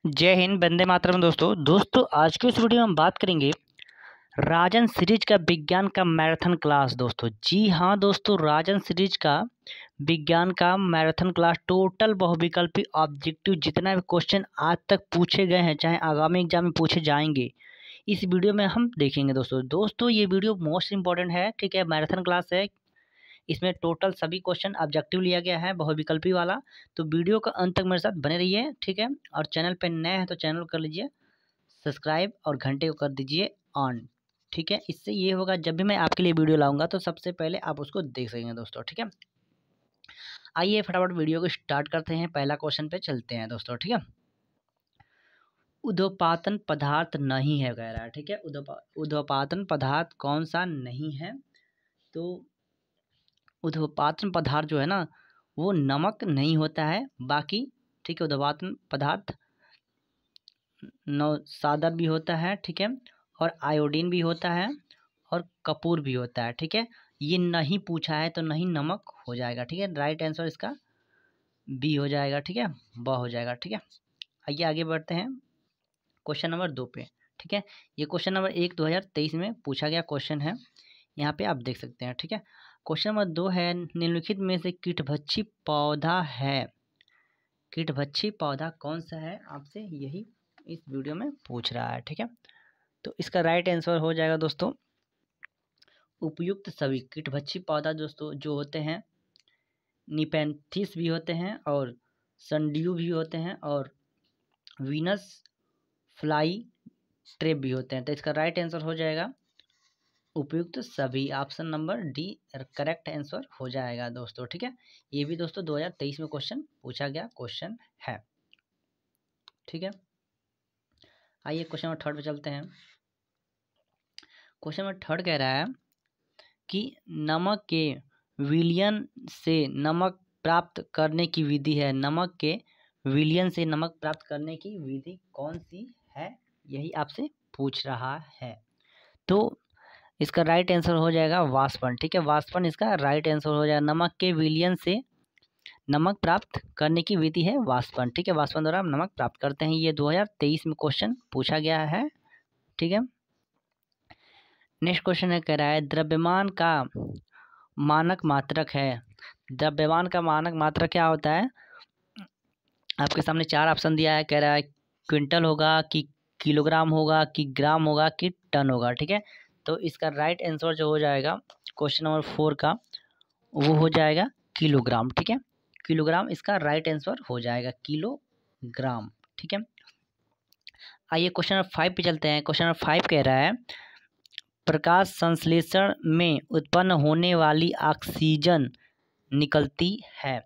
जय हिंद, वंदे मातरम। दोस्तों आज की इस वीडियो में हम बात करेंगे राजन सीरीज का विज्ञान का मैराथन क्लास। दोस्तों जी हाँ दोस्तों, राजन सीरीज का विज्ञान का मैराथन क्लास टोटल बहुविकल्पी ऑब्जेक्टिव जितना भी क्वेश्चन आज तक पूछे गए हैं, चाहे आगामी एग्जाम में पूछे जाएंगे, इस वीडियो में हम देखेंगे। दोस्तों ये वीडियो मोस्ट इंपॉर्टेंट है, ठीक है। मैराथन क्लास है, इसमें टोटल सभी क्वेश्चन ऑब्जेक्टिव लिया गया है, बहुविकल्पी वाला। तो वीडियो का अंत तक मेरे साथ बने रहिए, ठीक है। और चैनल पे नए हैं तो चैनल कर लीजिए सब्सक्राइब और घंटे को कर दीजिए ऑन, ठीक है। इससे ये होगा जब भी मैं आपके लिए वीडियो लाऊंगा तो सबसे पहले आप उसको देख सकेंगे दोस्तों, ठीक है। आइए फटाफट वीडियो को स्टार्ट करते हैं, पहला क्वेश्चन पे चलते हैं दोस्तों, ठीक है। ऊर्ध्वपातन पदार्थ नहीं है कह रहा है, ठीक है। ऊर्ध्वपातन पदार्थ कौन सा नहीं है? तो ऊर्ध्वपातन पदार्थ जो है ना, वो नमक नहीं होता है। बाकी ठीक है, ऊर्ध्वपातन पदार्थ सादर भी होता है, ठीक है, और आयोडीन भी होता है और कपूर भी होता है, ठीक है। ये नहीं पूछा है तो नहीं नमक हो जाएगा, ठीक है। राइट आंसर इसका बी हो जाएगा, ठीक है, ब हो जाएगा, ठीक है। आइए आगे बढ़ते हैं क्वेश्चन नंबर 2 पे, ठीक है। ये क्वेश्चन नंबर 1 2023 में पूछा गया क्वेश्चन है, यहाँ पे आप देख सकते हैं, ठीक है। क्वेश्चन नंबर 2 है, निम्नलिखित में से कीटभक्षी पौधा है, कीटभक्षी पौधा कौन सा है, आपसे यही इस वीडियो में पूछ रहा है, ठीक है। तो इसका राइट आंसर हो जाएगा दोस्तों उपयुक्त सभी। कीटभक्षी पौधा दोस्तों जो होते हैं, निपेंथिस भी होते हैं और संड्यू भी होते हैं और वीनस फ्लाई ट्रेप भी होते हैं। तो इसका राइट आंसर हो जाएगा उपयुक्त सभी, option number D correct answer हो जाएगा दोस्तों, ठीक है। ये भी दोस्तों 2023 में क्वेश्चन पूछा गया क्वेश्चन है, ठीक है। आइए क्वेश्चन नंबर 3 पे चलते हैं। क्वेश्चन नंबर 3 कह रहा है कि नमक के विलयन से नमक प्राप्त करने की विधि है, नमक के विलयन से नमक प्राप्त करने की विधि कौन सी है, यही आपसे पूछ रहा है। तो इसका राइट आंसर हो जाएगा वाष्पन, ठीक है। वाष्पन इसका राइट आंसर हो जाएगा। नमक के विलयन से नमक प्राप्त करने की विधि है वाष्पन, ठीक है। वाष्पन द्वारा हम नमक प्राप्त करते हैं। ये 2023 में क्वेश्चन पूछा गया है, ठीक है। नेक्स्ट क्वेश्चन है, कह रहा है द्रव्यमान का मानक मात्रक है। द्रव्यमान का मानक मात्रक क्या होता है? आपके सामने 4 ऑप्शन दिया है, कह रहा है क्विंटल होगा कि किलोग्राम होगा कि ग्राम होगा कि टन होगा, ठीक है। तो इसका राइट आंसर जो हो जाएगा क्वेश्चन नंबर 4 का, वो हो जाएगा किलोग्राम, ठीक है। किलोग्राम इसका राइट आंसर हो जाएगा, किलोग्राम, ठीक है। आइए क्वेश्चन नंबर 5 पे चलते हैं। क्वेश्चन नंबर 5 कह रहा है प्रकाश संश्लेषण में उत्पन्न होने वाली ऑक्सीजन निकलती है।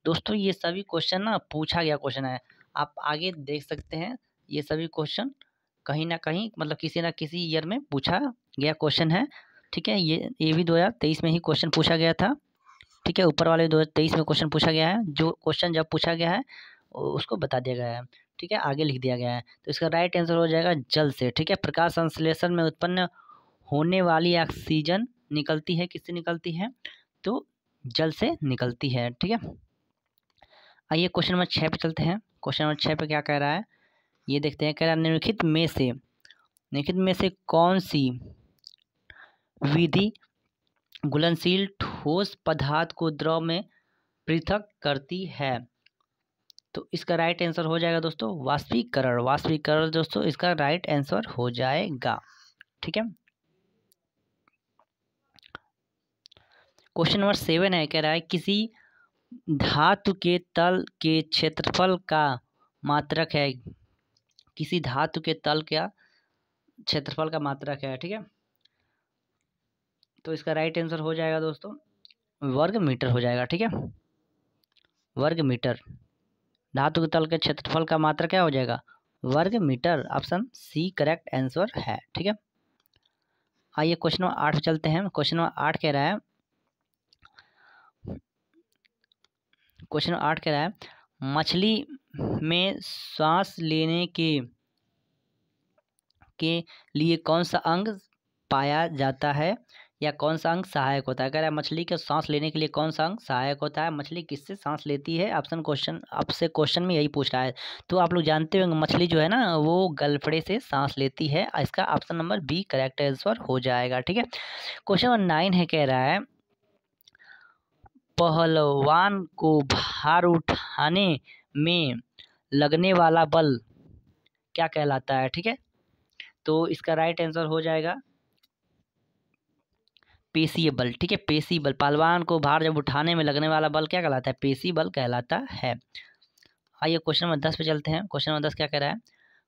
दोस्तों ये सभी क्वेश्चन ना पूछा गया क्वेश्चन है, आप आगे देख सकते हैं। ये सभी क्वेश्चन कहीं ना कहीं मतलब किसी ना किसी ईयर में पूछा गया क्वेश्चन है, ठीक है। ये भी 2023 में ही क्वेश्चन पूछा गया था, ठीक है। ऊपर वाले 2023 में क्वेश्चन पूछा गया है, जो क्वेश्चन जब पूछा गया है उसको बता दिया गया है, ठीक है, आगे लिख दिया गया है। तो इसका राइट आंसर हो जाएगा जल से, ठीक है। प्रकाश संश्लेषण में उत्पन्न होने वाली ऑक्सीजन निकलती है, किससे निकलती है? तो जल से निकलती है, ठीक है। आइए क्वेश्चन नंबर 6 पे चलते हैं। क्वेश्चन नंबर 6 पे क्या कह रहा है ये देखते हैं। कह रहा है निम्नलिखित में से कौन सी विधि घुलनशील ठोस पदार्थ को द्रव में पृथक करती है? तो इसका राइट आंसर हो जाएगा दोस्तों वाष्पीकरण। वाष्पीकरण दोस्तों इसका राइट आंसर हो जाएगा, ठीक है। क्वेश्चन नंबर 7 है, कह रहा है किसी धातु के तल के क्षेत्रफल का मात्रक है, किसी धातु के तल का क्षेत्रफल का मात्रक है, ठीक है। तो इसका राइट आंसर हो जाएगा दोस्तों वर्ग मीटर हो जाएगा, ठीक है, वर्ग मीटर। धातु के तल के क्षेत्रफल का मात्रक क्या हो जाएगा? वर्ग metre, option C correct answer है, ठीक है। आइए क्वेश्चन नंबर 8 पे चलते हैं। क्वेश्चन नंबर 8 कह रहा है मछली में सांस लेने के लिए कौन सा अंग पाया जाता है? या कौन सा अंग सहायक होता है? कह रहा है मछली के सांस लेने के लिए कौन सा अंग सहायक होता है? मछली किससे सांस लेती है? ऑप्शन क्वेश्चन आपसे क्वेश्चन में यही पूछ रहा है। तो आप लोग जानते होंगे मछली जो है ना वो गलफड़े से सांस लेती है। इसका option number B correct answer हो जाएगा। ठीक है, क्वेश्चन नंबर 9 है, कह रहा है पहलवान को भार उठाने में लगने वाला बल क्या कहलाता है? ठीक है, तो इसका राइट आंसर हो जाएगा पेशीय बल। ठीक है, पेशी बल। पहलवान को भार जब उठाने में लगने वाला बल क्या कहलाता है? पेशी बल कहलाता है। आइए क्वेश्चन नंबर 10 पे चलते हैं। क्वेश्चन नंबर 10 क्या कह रहा है?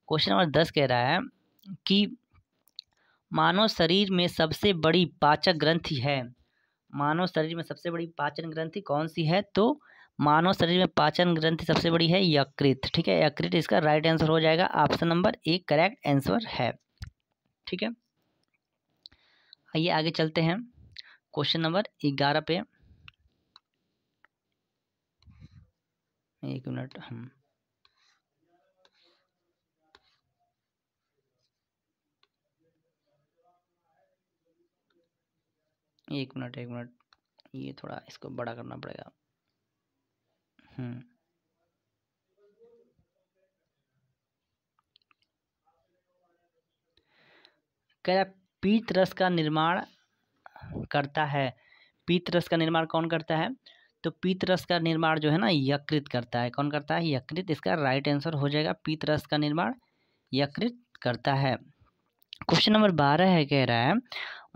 क्वेश्चन नंबर 10 कह रहा है कि मानव शरीर में सबसे बड़ी पाचक ग्रंथि है। मानव शरीर में सबसे बड़ी पाचन ग्रंथि कौन सी है? तो मानव शरीर में पाचन ग्रंथि सबसे बड़ी है यकृत। ठीक है, यकृत इसका राइट आंसर हो जाएगा। Option number A correct answer है। ठीक है, आइए आगे चलते हैं क्वेश्चन नंबर 11 पे। एक मिनट, हम एक मिनट ये थोड़ा इसको बड़ा करना पड़ेगा। कह रहा पीत रस का निर्माण करता है। पीत रस का निर्माण कौन करता है? तो पीत रस का निर्माण जो है ना यकृत करता है। कौन करता है? यकृत। इसका राइट आंसर हो जाएगा पीत रस का निर्माण यकृत करता है। क्वेश्चन नंबर 12 है, कह रहा है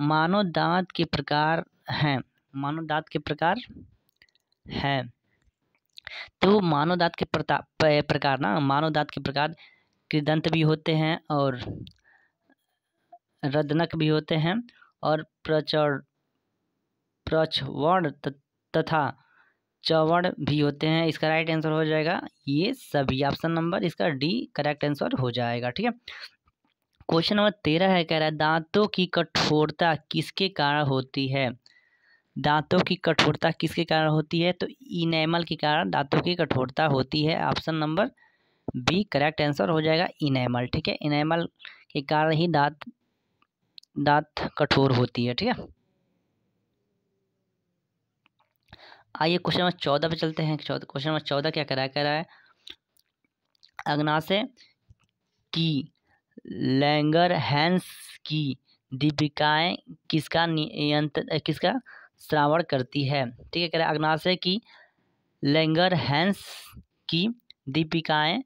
मानव दांत के प्रकार हैं। मानव दांत के प्रकार हैं। तो मानव दांत के प्रकार ना, मानव दांत के प्रकार कृदंत भी होते हैं और रदनक भी होते हैं और प्रचवर्ण तथा चवण भी होते हैं। इसका राइट आंसर हो जाएगा ये सभी। ऑप्शन नंबर इसका डी करेक्ट आंसर हो जाएगा। ठीक है, क्वेश्चन नंबर 13 है, कह रहा है दांतों की कठोरता किसके कारण होती है? दांतों की कठोरता किसके कारण होती है? तो इनेमल के कारण दांतों की कठोरता होती है। Option number B correct answer हो जाएगा इनेमल। ठीक है, इनेमल के कारण ही दांत कठोर होती है। ठीक है, आइए क्वेश्चन नंबर 14 पे चलते हैं। क्वेश्चन नंबर 14 क्या कह रहा है अग्नाशय की लैंगरहैंस की दीपिकाएं किसका श्रावण करती है? ठीक है, कह रहा है अग्नाशय की लैंगरहैंस की दीपिकाएं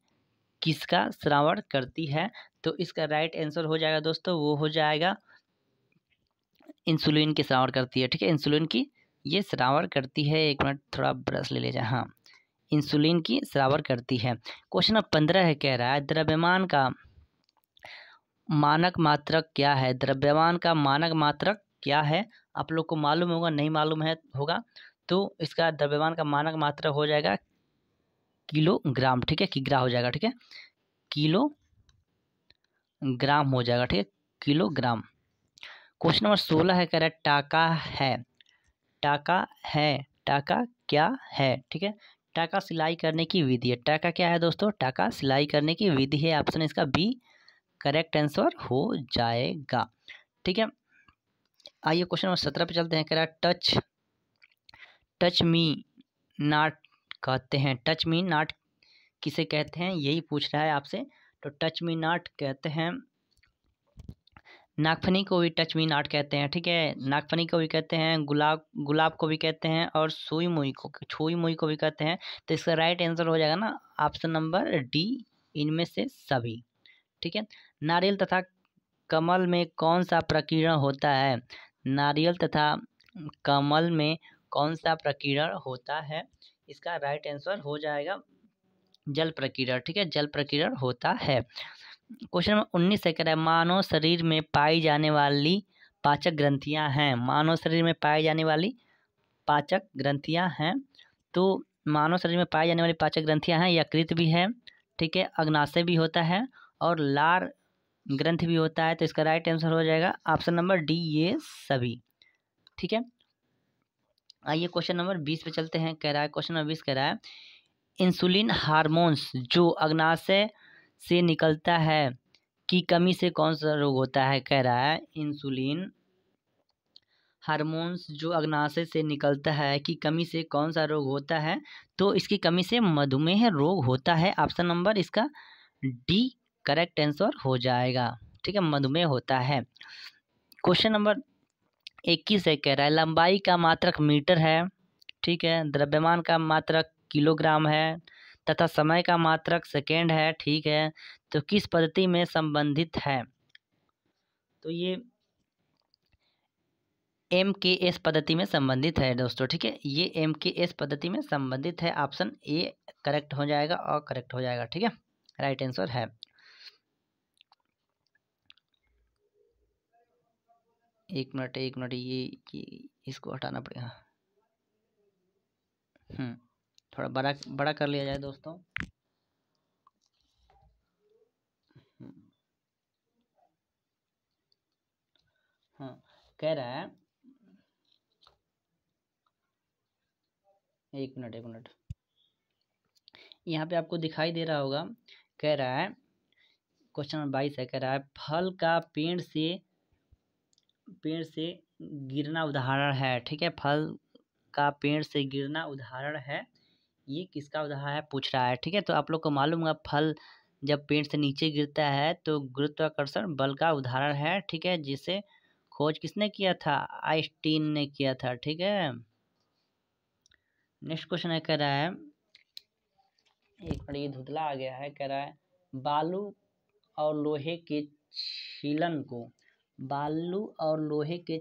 किसका श्रावण करती है? तो इसका राइट आंसर हो जाएगा दोस्तों, वो हो जाएगा इंसुलिन की श्रावण करती है। ठीक है, इंसुलिन की ये श्रावण करती है। एक मिनट थोड़ा ब्रश ले जाए। हाँ, इंसुलिन की श्रावण करती है। क्वेश्चन नंबर 15 है, कह रहा है द्रव्यमान का मानक मात्रक क्या है? द्रव्यमान का मानक मात्रक क्या है? आप लोग को मालूम होगा, नहीं मालूम है होगा तो इसका द्रव्यमान का मानक मात्रक हो जाएगा किलोग्राम। ठीक है, किग्रा हो जाएगा। ठीक है, किलोग्राम हो जाएगा। ठीक है, किलोग्राम। क्वेश्चन नंबर 16 है, कह रहा है टाका है। टाका है, टाका क्या है? ठीक है, टाका सिलाई करने की विधि है। टाका क्या है दोस्तों? टाका सिलाई करने की विधि है। ऑप्शन इसका बी करेक्ट आंसर हो जाएगा। ठीक है, आइए क्वेश्चन नंबर 17 पे चलते हैं। कह रहा है टच मी नॉट कहते हैं। टच मी नॉट किसे कहते हैं यही पूछ रहा है आपसे। तो टच मी नॉट कहते हैं नागफनी को भी टच मी नॉट कहते हैं। ठीक है, नागफनी को भी कहते हैं, गुलाब को भी कहते हैं और छुई मुई को भी कहते हैं। तो इसका राइट आंसर हो जाएगा ना ऑप्शन नंबर डी, इनमें से सभी। ठीक है, नारियल तथा कमल में कौन सा प्रकीर्णन होता है? नारियल तथा कमल में कौन सा प्रकीर्णन होता है? इसका राइट आंसर हो जाएगा जल प्रकीर्णन। ठीक है, जल प्रकीर्णन होता है। क्वेश्चन नंबर 19 से कह रहा है मानव शरीर में पाई जाने वाली पाचक ग्रंथियां हैं। मानव शरीर में पाई जाने वाली पाचक ग्रंथियां हैं। तो मानव शरीर में पाई जाने वाली पाचक ग्रंथियां हैं, यकृत भी है, ठीक है, अग्नाशय भी होता है और लार ग्रंथ भी होता है। तो इसका राइट आंसर हो जाएगा ऑप्शन नंबर डी, ये सभी। ठीक है, आइए क्वेश्चन नंबर 20 पे चलते हैं। कह रहा है क्वेश्चन नंबर 20 कह रहा है इंसुलिन हार्मोन्स जो अग्नाशय से निकलता है की कमी से कौन सा रोग होता है? कह रहा है इंसुलिन हार्मोन्स जो अग्नाशय से निकलता है की कमी से कौन सा रोग होता है? तो इसकी कमी से मधुमेह रोग होता है। ऑप्शन नंबर इसका डी करेक्ट आंसर हो जाएगा। ठीक है, मधुमेह होता है। क्वेश्चन नंबर 21 है, कह रहा है लंबाई का मात्रक मीटर है। ठीक है, द्रव्यमान का मात्रक किलोग्राम है तथा समय का मात्रक सेकेंड है। ठीक है, तो किस पद्धति में संबंधित है? तो ये MKS पद्धति में संबंधित है दोस्तों। ठीक है, ये MKS पद्धति में संबंधित है। ऑप्शन ए करेक्ट हो जाएगा और करेक्ट हो जाएगा। ठीक है, राइट आंसर है। एक मिनट ये इसको हटाना पड़ेगा। थोड़ा बड़ा बड़ा कर लिया जाए दोस्तों। हाँ, कह रहा है एक मिनट यहाँ पे आपको दिखाई दे रहा होगा। कह रहा है क्वेश्चन नंबर 22 है, कह रहा है फल का पेड़ से गिरना उदाहरण है। ठीक है, फल का पेड़ से गिरना उदाहरण है, ये किसका उदाहरण है पूछ रहा है। ठीक है, तो आप लोग को मालूम होगा फल जब पेड़ से नीचे गिरता है तो गुरुत्वाकर्षण बल का उदाहरण है। ठीक है, जिसे खोज किसने किया था? आइंस्टीन ने किया था। ठीक है, नेक्स्ट क्वेश्चन है, कह रहा है एक मिनट ये धुंधला आ गया है। कह रहा है बालू और लोहे के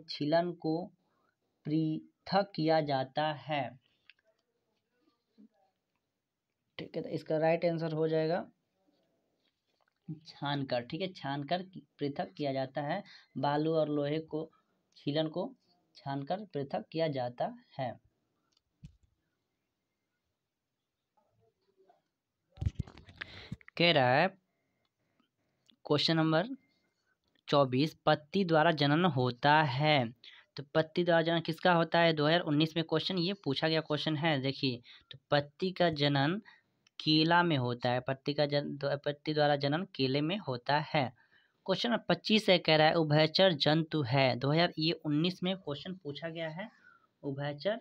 छीलन को पृथक किया जाता है। ठीक है, तो इसका राइट आंसर हो जाएगा छानकर। ठीक है, छानकर पृथक किया जाता है। बालू और लोहे को छीलन को छानकर पृथक किया जाता है। कह रहा है क्वेश्चन नंबर 24 पत्ती द्वारा जनन होता है। तो पत्ती द्वारा जनन किसका होता है? 2019 में क्वेश्चन ये पूछा गया क्वेश्चन है। देखिए, तो पत्ती का जनन केला में होता है। पत्ती द्वारा जनन केले में होता है। क्वेश्चन नंबर 25 है, कह रहा है उभयचर जंतु है। 2019 में क्वेश्चन पूछा गया है, उभयचर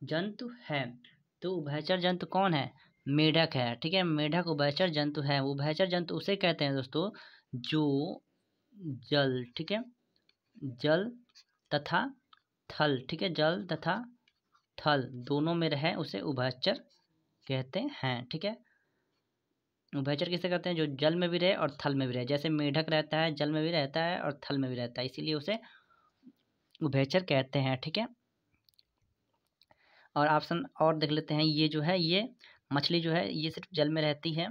जंतु है। तो उभयचर जंतु कौन है? मेढक है। ठीक है, मेढक उभयचर जंतु है। उभयचर जंतु उसे कहते हैं दोस्तों जो जल, ठीक है, जल तथा थल, ठीक है, जल तथा थल दोनों में रहे उसे उभयचर कहते हैं। ठीक है, उभयचर किसे कहते हैं? जो जल में भी रहे और थल में भी रहे। जैसे मेढक रहता है, जल में भी रहता है और थल में भी रहता है, इसीलिए उसे उभयचर कहते हैं। ठीक है, और ऑप्शन और देख लेते हैं। ये जो है, ये मछली जो है ये सिर्फ जल में रहती है।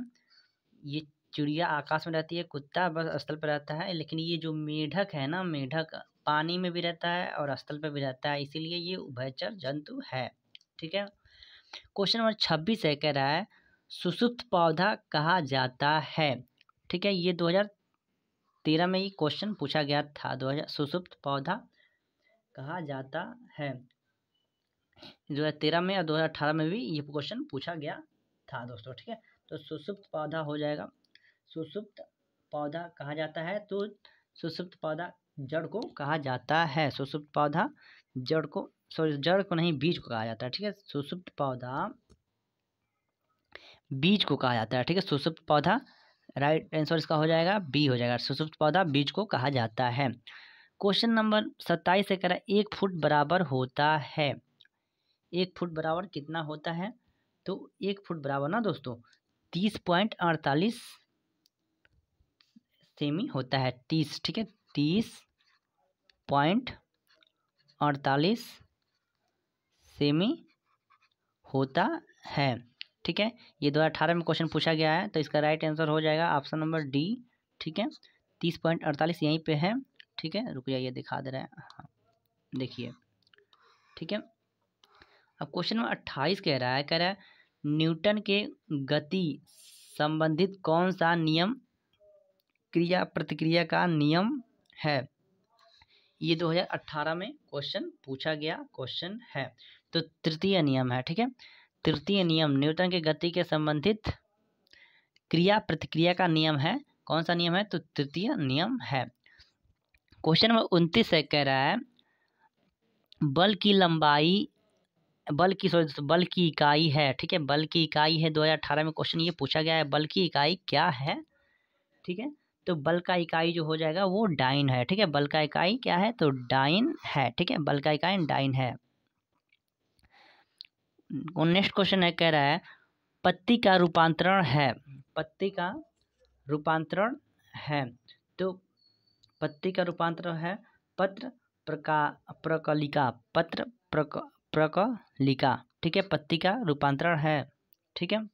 ये चिड़िया आकाश में रहती है। कुत्ता बस स्थल पर रहता है। लेकिन ये जो मेढक है ना, मेढक पानी में भी रहता है और स्थल पर भी रहता है, इसीलिए ये उभयचर जंतु है। ठीक है, क्वेश्चन नंबर 26 है, कह रहा है सुषुप्त पौधा कहा जाता है। ठीक है, ये 2013 में ये क्वेश्चन पूछा गया था। सुषुप्त पौधा कहा जाता है। 2013 में और 2018 में भी ये क्वेश्चन पूछा गया था दोस्तों। ठीक है, तो सुषुप्त पौधा हो जाएगा। सुषुप्त पौधा कहा जाता है, तो सुषुप्त पौधा जड़ को कहा जाता है। सुषुप्त पौधा जड़ को, सॉरी जड़ को नहीं, बीज को कहा जाता है। ठीक है, सुषुप्त पौधा बीज को कहा जाता है। ठीक है, सुषुप्त पौधा, राइट आंसर इसका हो जाएगा बी हो जाएगा। सुषुप्त पौधा बीज को कहा जाता है। क्वेश्चन नंबर 27 से कह रहा है 1 फुट बराबर होता है। 1 फुट बराबर कितना होता है? तो 1 फुट बराबर ना दोस्तों 30.48 सेमी होता है। 30, ठीक है, 30.48 सेमी होता है। ठीक है, ये 2018 में क्वेश्चन पूछा गया है, तो इसका राइट आंसर हो जाएगा ऑप्शन नंबर डी। ठीक है, 30.48 यहीं पे है। ठीक है, रुक जाइए दिखा दे रहे हैं। हाँ, देखिए। ठीक है, अब क्वेश्चन नंबर 28 कह रहा है न्यूटन के गति संबंधित कौन सा नियम क्रिया प्रतिक्रिया का नियम है? ये 2018 में क्वेश्चन पूछा गया क्वेश्चन है। तो तृतीय नियम है। ठीक है, तृतीय नियम न्यूटन के गति के संबंधित क्रिया प्रतिक्रिया का नियम है। कौन सा नियम है? तो तृतीय नियम है। क्वेश्चन नंबर 29 से कह रहा है बल की लंबाई, बल की इकाई है, ठीक है, बल की इकाई है। 2018 में क्वेश्चन ये पूछा गया है, बल की इकाई क्या है, ठीक है। तो बल का इकाई जो हो जाएगा वो डाइन है, ठीक है। बल का इकाई क्या है, तो डाइन है, ठीक है, बल का इकाई डाइन है। नेक्स्ट क्वेश्चन है, कह रहा है पत्ती का रूपांतरण है, पत्ती का रूपांतरण है। तो पत्ती का रूपांतरण है पत्र प्रकलिका, पत्र प्रकलिका, ठीक है, पत्ती का रूपांतरण है, ठीक है।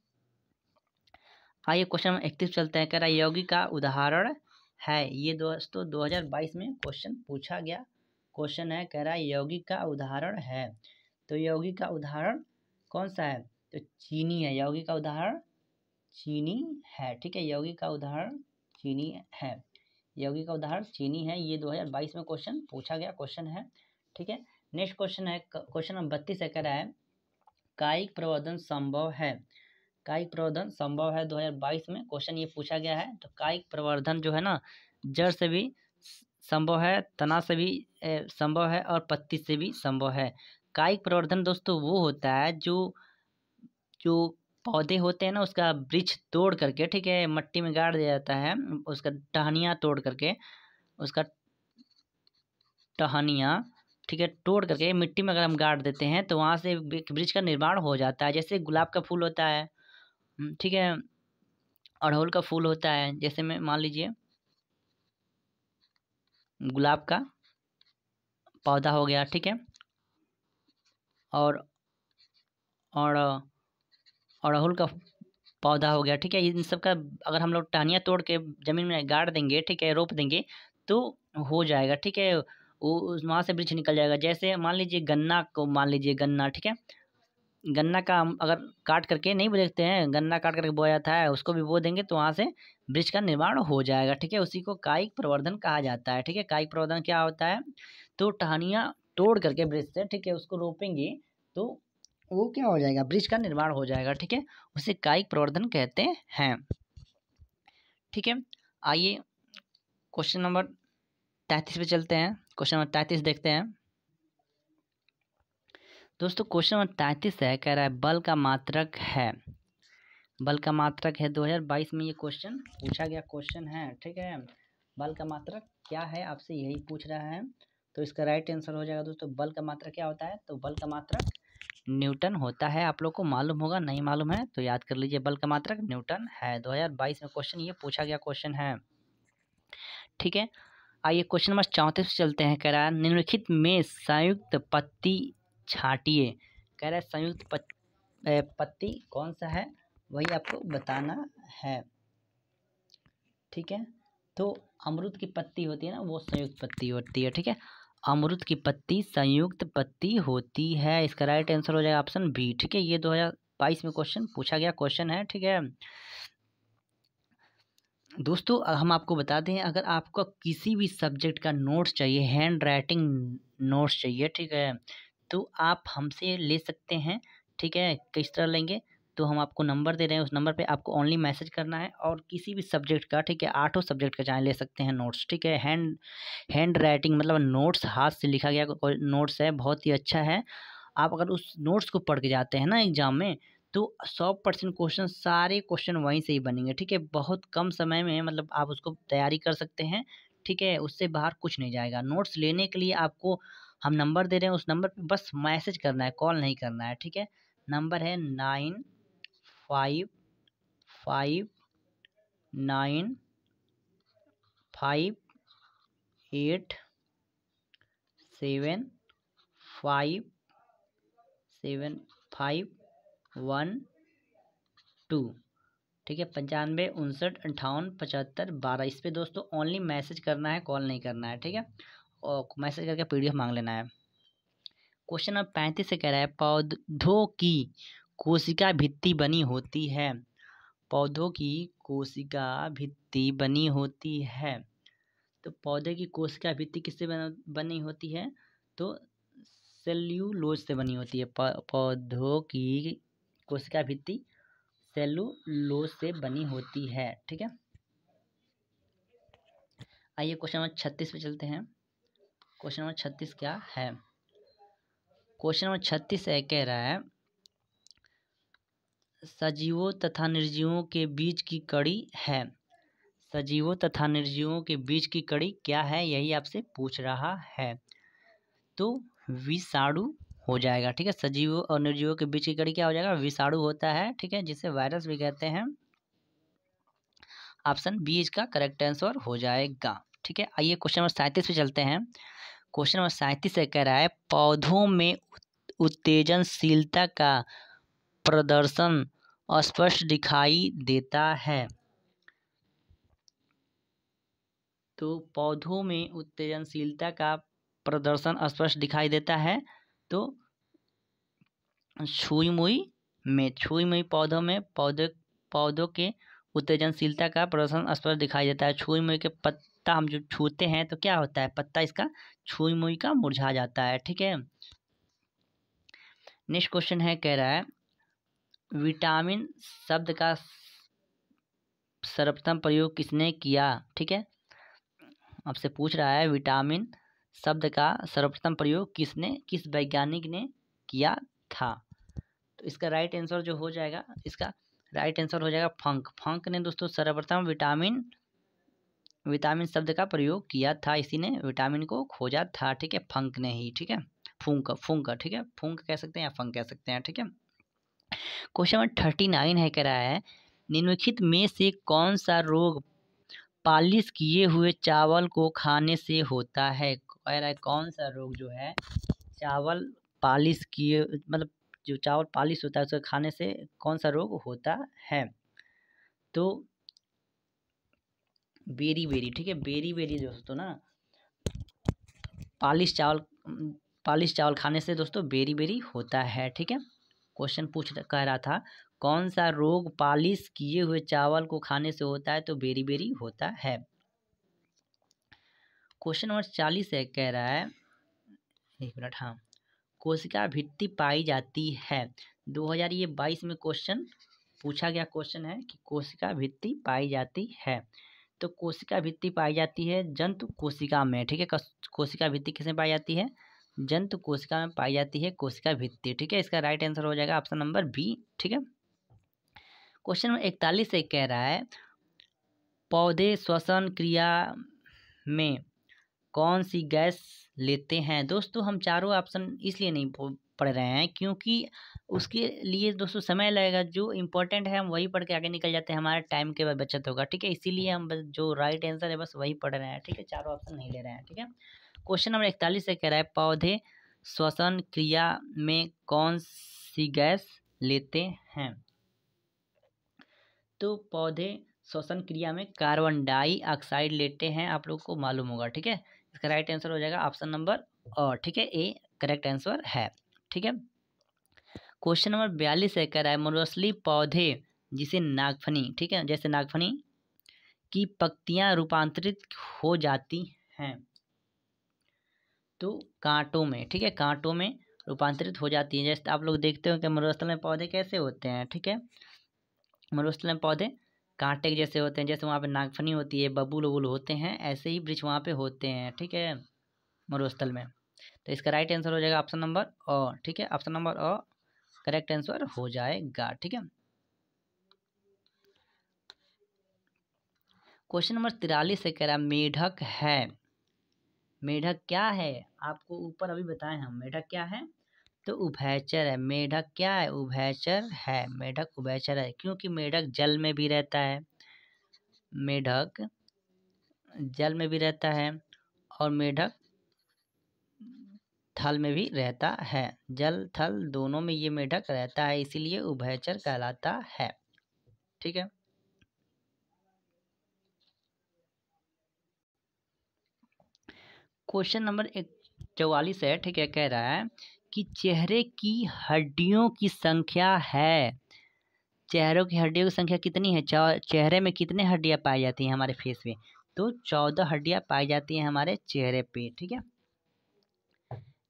आइए क्वेश्चन नंबर 31 चलते हैं, कह रहा है यौगिक का उदाहरण है। ये दोस्तों 2022 में क्वेश्चन पूछा गया क्वेश्चन है, कह रहा है यौगिक का उदाहरण है। तो यौगिक का उदाहरण कौन सा है, तो चीनी है, यौगिक का उदाहरण चीनी है, ठीक है, यौगिक का उदाहरण चीनी है, यौगिक का उदाहरण चीनी है। ये 2022 में क्वेश्चन पूछा गया क्वेश्चन है, ठीक है। नेक्स्ट क्वेश्चन है क्वेश्चन नंबर 32 है, कह रहा है कायिक प्रवर्धन संभव है, कायिक प्रवर्धन संभव है। 2022 में क्वेश्चन ये पूछा गया है। तो कायिक प्रवर्धन जो है ना, जड़ से भी संभव है, तना से भी संभव है, और पत्ती से भी संभव है। कायिक प्रवर्धन दोस्तों वो होता है जो जो पौधे होते हैं ना, उसका वृक्ष तोड़ करके, ठीक है, मट्टी में गाड़ दिया जाता है, उसका टहनियाँ तोड़ करके, उसका टहनियाँ, ठीक है, तोड़ करके मिट्टी में अगर हम गाड़ देते हैं तो वहाँ से एक वृक्ष का निर्माण हो जाता है। जैसे गुलाब का फूल होता है, ठीक है, अड़हुल का फूल होता है, जैसे में मान लीजिए गुलाब का पौधा हो गया, ठीक है, और और अड़हुल का पौधा हो गया, ठीक है। इन सब का अगर हम लोग टहनियाँ तोड़ के ज़मीन में गाड़ देंगे, ठीक है, रोप देंगे तो हो जाएगा, ठीक है, वो वहाँ से वृक्ष निकल जाएगा। जैसे मान लीजिए गन्ना को, मान लीजिए गन्ना, ठीक है, गन्ना का हम अगर काट करके नहीं देखते हैं, गन्ना काट करके बोया जाता है, उसको भी बो देंगे तो वहाँ से वृक्ष का निर्माण हो जाएगा, ठीक है। उसी को कायिक प्रवर्धन कहा जाता है, ठीक है। कायिक प्रवर्धन क्या होता है, तो टहनियाँ तोड़ करके वृक्ष से, ठीक है, उसको रोपेंगे तो वो क्या हो जाएगा, वृक्ष का निर्माण हो जाएगा, ठीक है, उसे कायिक प्रवर्धन कहते हैं, ठीक है। आइए क्वेश्चन नंबर 33 पे चलते हैं, क्वेश्चन नंबर 33 देखते हैं दोस्तों। क्वेश्चन नंबर 33 है, कह रहा है बल का मात्रक है, बल का मात्रक है। 2022 में ये क्वेश्चन पूछा गया क्वेश्चन है, ठीक है। बल का मात्रक क्या है, आपसे यही पूछ रहा है, तो इसका राइट आंसर हो जाएगा दोस्तों, बल का मात्रक क्या होता है, तो बल का मात्रक न्यूटन होता है। आप लोग को मालूम होगा, नहीं मालूम है तो याद कर लीजिए, बल का मात्रक न्यूटन है। 2022 में क्वेश्चन ये पूछा गया क्वेश्चन है, ठीक है। आइए क्वेश्चन नंबर 34 चलते हैं, कह रहा है निम्नलिखित में संयुक्त पत्ती छांटिए, कह रहा है संयुक्त पत्ती कौन सा है, वही आपको बताना है, ठीक है। तो अमरूद की पत्ती होती है ना, वो संयुक्त पत्ती होती है, ठीक है, अमरूद की पत्ती संयुक्त पत्ती होती है। इसका राइट आंसर हो जाएगा ऑप्शन बी, ठीक है। ये 2022 में क्वेश्चन पूछा गया क्वेश्चन है, ठीक है दोस्तों। हम आपको बता दें, अगर आपको किसी भी सब्जेक्ट का नोट्स चाहिए, हैंड राइटिंग नोट्स चाहिए, ठीक है, तो आप हमसे ले सकते हैं, ठीक है। किस तरह लेंगे, तो हम आपको नंबर दे रहे हैं, उस नंबर पे आपको ओनली मैसेज करना है, और किसी भी सब्जेक्ट का, ठीक है, 8 सब्जेक्ट का चाहे ले सकते हैं नोट्स, ठीक है। हैंड राइटिंग मतलब नोट्स, हाथ से लिखा गया नोट्स है, बहुत ही अच्छा है। आप अगर उस नोट्स को पढ़ के जाते हैं ना एग्जाम में, तो 100% क्वेश्चन, सारे क्वेश्चन वहीं से ही बनेंगे, ठीक है। बहुत कम समय में मतलब आप उसको तैयारी कर सकते हैं, ठीक है, उससे बाहर कुछ नहीं जाएगा। नोट्स लेने के लिए आपको हम नंबर दे रहे हैं, उस नंबर पे बस मैसेज करना है, कॉल नहीं करना है, ठीक है। नंबर है 9558757512, ठीक है, 95 59 58 75 12, इस पे दोस्तों ओनली मैसेज करना है, कॉल नहीं करना है, ठीक है, और मैसेज करके PDF मांग लेना है। क्वेश्चन नंबर 35 से कह रहा है पौधों की कोशिका भित्ति बनी होती है, पौधों की कोशिका भित्ति बनी होती है। तो पौधे की कोशिका भित्ति किससे बनी होती है, तो सेल्यूलोज से बनी होती है। पौधों की कोशिका भित्ति सेल्यूलोज से बनी होती है, ठीक है। आइए क्वेश्चन नंबर 36 पे चलते हैं। क्वेश्चन नंबर 36 क्या है, क्वेश्चन नंबर 36 है, कह रहा है सजीवों तथा निर्जीवों के बीच की कड़ी है। सजीवों तथा निर्जीवों के बीच की कड़ी क्या है, यही आपसे पूछ रहा है। तो विषाणु हो जाएगा। ठीक है, सजीवों और निर्जीवों के बीच की कड़ी क्या हो जाएगा, विषाणु होता है। ठीक है, जिसे वायरस भी कहते हैं। ऑप्शन बी इसका करेक्ट आंसर हो जाएगा। ठीक है, आइए क्वेश्चन नंबर 37 पे चलते हैं। क्वेश्चन नंबर 37 से कह रहा है पौधों में उत्तेजनशीलता का प्रदर्शन स्पष्ट दिखाई देता है। तो पौधों में उत्तेजनशीलता का प्रदर्शन स्पष्ट दिखाई देता है। तो छुई मुई पौधों के उत्तेजनशीलता का प्रदर्शन स्पष्ट दिखाई देता है। छुई मुई के पत्ता हम जो छूते हैं तो क्या होता है, पत्ता इसका छुई मुई का मुरझा जाता है। ठीक है, नेक्स्ट क्वेश्चन है, कह रहा है विटामिन शब्द का सर्वप्रथम प्रयोग किसने किया। ठीक है, आपसे पूछ रहा है विटामिन शब्द का सर्वप्रथम प्रयोग किस वैज्ञानिक ने किया था। तो इसका राइट आंसर जो हो जाएगा, इसका राइट आंसर हो जाएगा फंक ने दोस्तों सर्वप्रथम विटामिन शब्द का प्रयोग किया था। इसी ने विटामिन को खोजा था। ठीक है, फंक ने ही। ठीक है, फूंक। ठीक है, फूंक कह सकते हैं या फंक कह सकते हैं। ठीक है, क्वेश्चन नंबर 39 है, कह रहा है निम्नलिखित में से कौन सा रोग पालिश किए हुए चावल को खाने से होता है। कह रहा है कौन सा रोग जो है चावल पालिश किए, मतलब जो चावल पालिश होता है उसको खाने से कौन सा रोग होता है। तो बेरी। ठीक है, बेरी दोस्तों ना, पालिश चावल खाने से दोस्तों बेरी होता है। ठीक है, क्वेश्चन कह रहा था कौन सा रोग पालिश किए हुए चावल को खाने से होता है, तो बेरी होता है। क्वेश्चन नंबर 40 है, कह रहा है 1 मिनट, हाँ, कोशिका भित्ति पाई जाती है। 2022 में क्वेश्चन पूछा गया क्वेश्चन है कि कोशिका भित्ति पाई जाती है। तो कोशिका भित्ति पाई जाती है जंतु कोशिका में। ठीक है, कोशिका भित्ति किसमें पाई जाती है, जंतु कोशिका में पाई जाती है कोशिका भित्ति। ठीक है, इसका राइट आंसर हो जाएगा ऑप्शन नंबर बी। ठीक है, क्वेश्चन नंबर 41 से कह रहा है पौधे श्वसन क्रिया में कौन सी गैस लेते हैं। दोस्तों हम चारों ऑप्शन इसलिए नहीं पढ़ रहे हैं क्योंकि उसके लिए दोस्तों समय लगेगा। जो इम्पोर्टेंट है हम वही पढ़ के आगे निकल जाते हैं, हमारे टाइम के बाद बचत होगा। ठीक है, इसीलिए हम बस जो राइट आंसर है बस वही पढ़ रहे हैं। ठीक है, चारों ऑप्शन नहीं ले रहे हैं। ठीक है, क्वेश्चन नंबर 41 से कह रहा है पौधे श्वसन क्रिया में कौन सी गैस लेते हैं। तो पौधे श्वसन क्रिया में कार्बन डाइऑक्साइड लेते हैं, आप लोग को मालूम होगा। ठीक है, इसका राइट आंसर हो जाएगा ऑप्शन नंबर और। ठीक है, ए करेक्ट आंसर है। ठीक है, क्वेश्चन नंबर 42 है, कह रहा है मरुस्थलीय पौधे जिसे नागफनी, ठीक है, जैसे नागफनी की पत्तियां रूपांतरित हो जाती हैं तो कांटों में। ठीक है, कांटों में रूपांतरित हो जाती है। जैसे आप लोग देखते हो कि मरुस्थल में पौधे कैसे होते हैं। ठीक है, मरुस्थल में पौधे कांटे के जैसे होते हैं, जैसे वहाँ पे नागफनी होती है, बबूल वबूल होते हैं, ऐसे ही वृक्ष वहाँ पे होते हैं। ठीक है, मरुस्थल में। तो इसका राइट आंसर हो जाएगा ऑप्शन नंबर अ। ठीक है, option number a correct answer हो जाएगा। ठीक है, क्वेश्चन नंबर 43 से कह रहा है मेढक है। मेढक क्या है, आपको ऊपर अभी बताए हम। मेढक क्या है, तो उभयचर है। मेढक क्या है, उभयचर है। मेढक उभयचर है क्योंकि मेढक जल में भी रहता है, मेढक जल में भी रहता है और मेढक थल में भी रहता है। जल थल दोनों में ये मेढक रहता है, इसीलिए उभयचर कहलाता है। ठीक है, क्वेश्चन नंबर 44 है। ठीक है, कह रहा है कि चेहरे की हड्डियों की संख्या है। चेहरों की हड्डियों की संख्या कितनी है, चेहरे में कितने हड्डियां पाई जाती हैं हमारे फेस पे, तो 14 हड्डियां पाई जाती हैं हमारे चेहरे पे। ठीक है,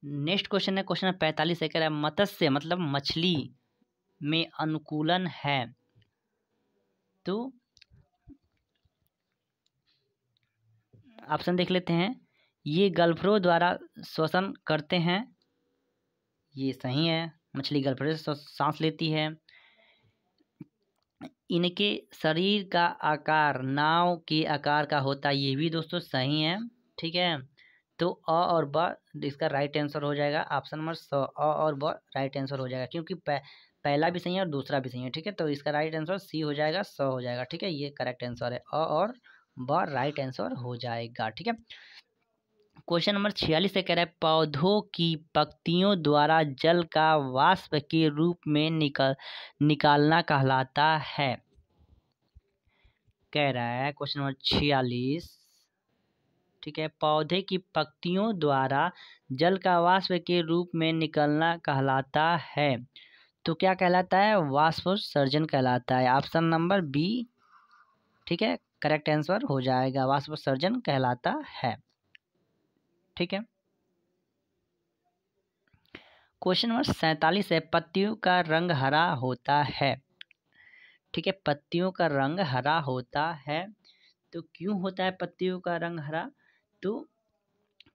नेक्स्ट क्वेश्चन है, क्वेश्चन 45 है, कह रहा है मत्स्य मतलब मछली में अनुकूलन है। तो ऑप्शन देख लेते हैं। ये गल्फरों द्वारा श्वसन करते हैं ये सही है। मछली गलफड़े से सांस लेती है। इनके शरीर का आकार नाव के आकार का होता है, ये भी दोस्तों सही है। ठीक है, तो अ और ब इसका राइट आंसर हो जाएगा ऑप्शन नंबर स। अ और ब राइट आंसर हो जाएगा, क्योंकि पहला भी सही है और दूसरा भी सही है। ठीक है, तो इसका राइट आंसर सी हो जाएगा, स हो जाएगा। ठीक है, ये करेक्ट आंसर है। अ और ब राइट आंसर हो जाएगा। ठीक है, क्वेश्चन नंबर 46 से कह रहा है पौधों की पत्तियों द्वारा जल का वाष्प के रूप में निकालना कहलाता है। कह रहा है क्वेश्चन नंबर 46, ठीक है, पौधे की पत्तियों द्वारा जल का वाष्प के रूप में निकलना कहलाता है। तो क्या कहलाता है? वाष्पोत्सर्जन कहलाता है। ऑप्शन नंबर बी, ठीक है, करेक्ट आंसर हो जाएगा। वाष्पोत्सर्जन कहलाता है। ठीक है, क्वेश्चन नंबर 47 है पत्तियों का रंग हरा होता है। ठीक है, पत्तियों का रंग हरा होता है। तो क्यों होता है पत्तियों का रंग हरा? तो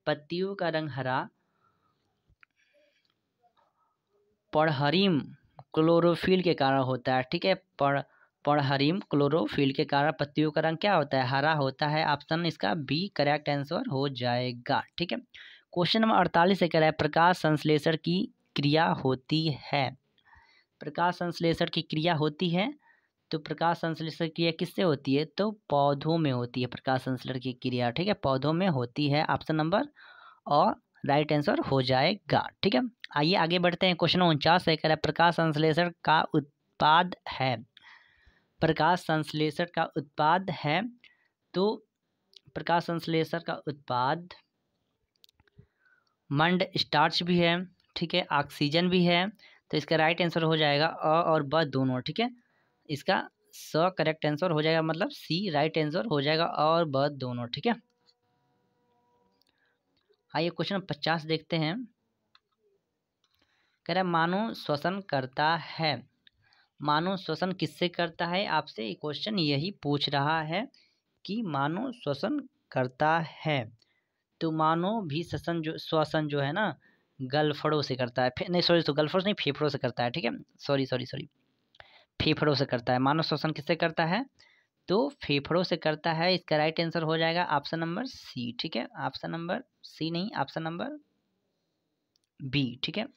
पत्तियों का रंग हरा पढ़हरिम क्लोरोफिल के कारण होता है। ठीक है, पढ़हरिम क्लोरोफिल के कारण पत्तियों का रंग क्या होता है? हरा होता है। ऑप्शन इसका बी करेक्ट आंसर हो जाएगा। ठीक है, क्वेश्चन नंबर 48 से कह रहा है प्रकाश संश्लेषण की क्रिया होती है। प्रकाश संश्लेषण की क्रिया होती है। तो प्रकाश संश्लेषण क्रिया किससे होती है? तो पौधों में होती है प्रकाश संश्लेषण की क्रिया। ठीक है, पौधों में होती है। ऑप्शन नंबर और राइट आंसर हो जाएगा। ठीक है, आइए आगे बढ़ते हैं। क्वेश्चन 49 से कह रहा है प्रकाश संश्लेषण का उत्पाद है। प्रकाश संश्लेषण का उत्पाद है। तो प्रकाश संश्लेषण का उत्पाद मंड स्टार्च भी है। ठीक है, ऑक्सीजन भी है। तो इसका राइट आंसर हो जाएगा अ और ब दोनों। ठीक है, इसका स करेक्ट आंसर हो जाएगा, मतलब सी राइट आंसर हो जाएगा और ब दोनों। ठीक है, आइए क्वेश्चन 50 देखते हैं। कह रहा है मानव श्वसन करता है। मानव श्वसन किससे करता है? आपसे क्वेश्चन यही पूछ रहा है कि मानव श्वसन करता है। तो मानव भी श्वसन जो है ना गलफड़ों से करता है। नहीं सॉरी, तो गलफड़ों से नहीं, फेफड़ों से करता है। ठीक है, सॉरी, फेफड़ों से करता है। मानव श्वसन किससे करता है? तो फेफड़ों से करता है। इसका राइट आंसर हो जाएगा ऑप्शन नंबर सी। ठीक है, ऑप्शन नंबर सी नहीं, ऑप्शन नंबर बी। ठीक है,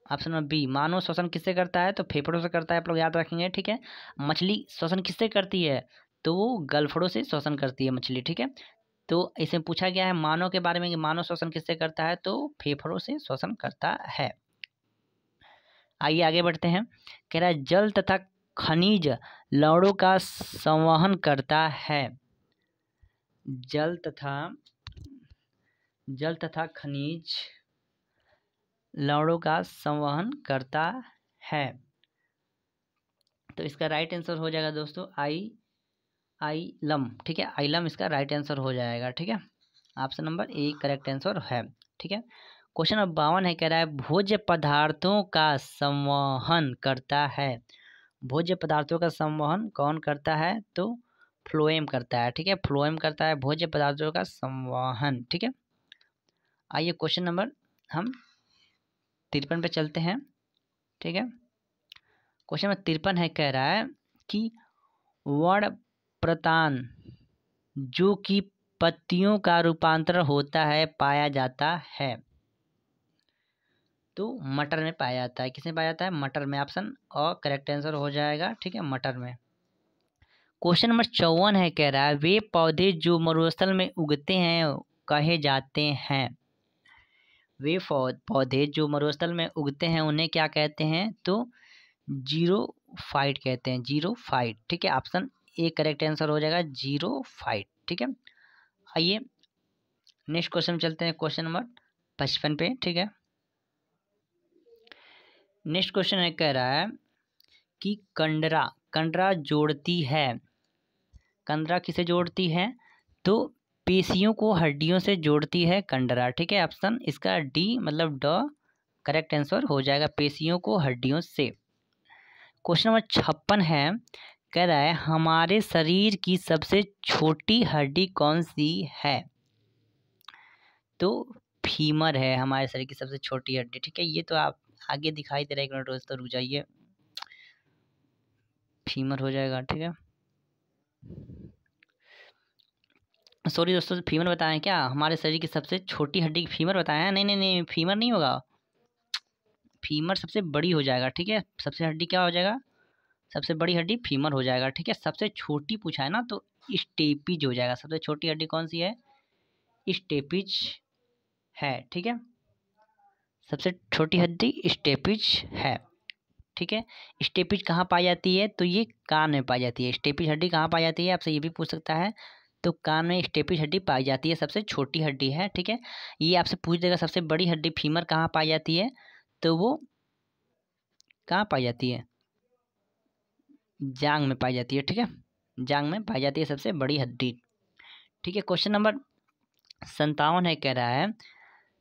ऑप्शन नंबर बी, मानव श्वसन किससे करता है? तो फेफड़ों से करता है, आप लोग याद रखेंगे। ठीक है, मछली श्वसन किससे करती है? तो वो गलफड़ों से श्वसन करती है मछली। ठीक है, तो इसमें पूछा गया है मानव के बारे में कि मानव श्वसन किससे करता है? तो फेफड़ों से श्वसन करता है। आइए आगे बढ़ते हैं। कह रहा है जल तथा खनिज लवणों का संवहन करता है। जल तथा खनिज लवणों का संवहन करता है। तो इसका राइट आंसर हो जाएगा दोस्तों आइलम। ठीक है, आइलम इसका राइट आंसर हो जाएगा। ठीक है, option number A correct answer है। ठीक है, क्वेश्चन नंबर 52 है। कह रहा है भोज्य पदार्थों का संवहन करता है। भोज्य पदार्थों का संवहन कौन करता है? तो फ्लोएम करता है। ठीक है, फ्लोएम करता है भोज्य पदार्थों का संवहन। ठीक है, आइए क्वेश्चन नंबर हम 53 पे चलते हैं। ठीक है, क्वेश्चन नंबर 53 है। कह रहा है कि वर्ण प्रतान जो कि पत्तियों का रूपांतरण होता है पाया जाता है। तो मटर में पाया जाता है। किसमें पाया जाता है? मटर में। ऑप्शन और करेक्ट आंसर हो जाएगा। ठीक है, मटर में। क्वेश्चन नंबर 54 है। कह रहा है वे पौधे जो मरुस्थल में उगते हैं कहे जाते हैं। वे पौधे जो मरुस्थल में उगते हैं उन्हें क्या कहते हैं? तो जीरोफाइट कहते हैं। जीरोफाइट। ठीक है, ऑप्शन ए करेक्ट आंसर हो जाएगा, जीरोफाइट। ठीक है, आइए नेक्स्ट क्वेश्चन चलते हैं। क्वेश्चन नंबर 55 पे। ठीक है, नेक्स्ट क्वेश्चन है। कह रहा है कि कंडरा जोड़ती है। कंडरा किसे जोड़ती है? तो पेशियों को हड्डियों से जोड़ती है कंडरा। ठीक है, ऑप्शन इसका डी मतलब ड करेक्ट आंसर हो जाएगा, पेशियों को हड्डियों से। क्वेश्चन नंबर 56 है। कह रहा है हमारे शरीर की सबसे छोटी हड्डी कौन सी है? तो फीमर है हमारे शरीर की सबसे छोटी हड्डी। ठीक है, ये तो आप आगे दिखाई दे रहा है, एक मिनट दोस्तों रुक जाइए, फीमर हो जाएगा। ठीक है, सॉरी दोस्तों, फीमर बताएं क्या, हमारे शरीर की सबसे छोटी हड्डी फीमर बताया? नहीं नहीं नहीं, फीमर नहीं होगा, फीमर सबसे बड़ी हो जाएगा। ठीक है, सबसे हड्डी क्या हो जाएगा, सबसे बड़ी हड्डी फीमर हो जाएगा। ठीक है, सबसे छोटी पूछा है ना तो स्टेपिज हो जाएगा। सबसे छोटी हड्डी कौन सी है, स्टेपिज है। ठीक है, सबसे छोटी हड्डी स्टेपिज है। ठीक है, स्टेपिज कहाँ पाई जाती है, तो ये कान में पाई जाती है। स्टेपिज हड्डी कहाँ पाई जाती है, आपसे ये भी पूछ सकता है, तो कान में स्टेपिज हड्डी पाई जाती है, सबसे छोटी हड्डी है। ठीक है, ये आपसे पूछ देगा सबसे बड़ी हड्डी फीमर कहाँ पाई जाती है, तो वो कहाँ पाई जाती है, जांग में पाई जाती है। ठीक है, जांग में पाई जाती है सबसे बड़ी हड्डी। ठीक है, क्वेश्चन नंबर 57 है, कह रहा है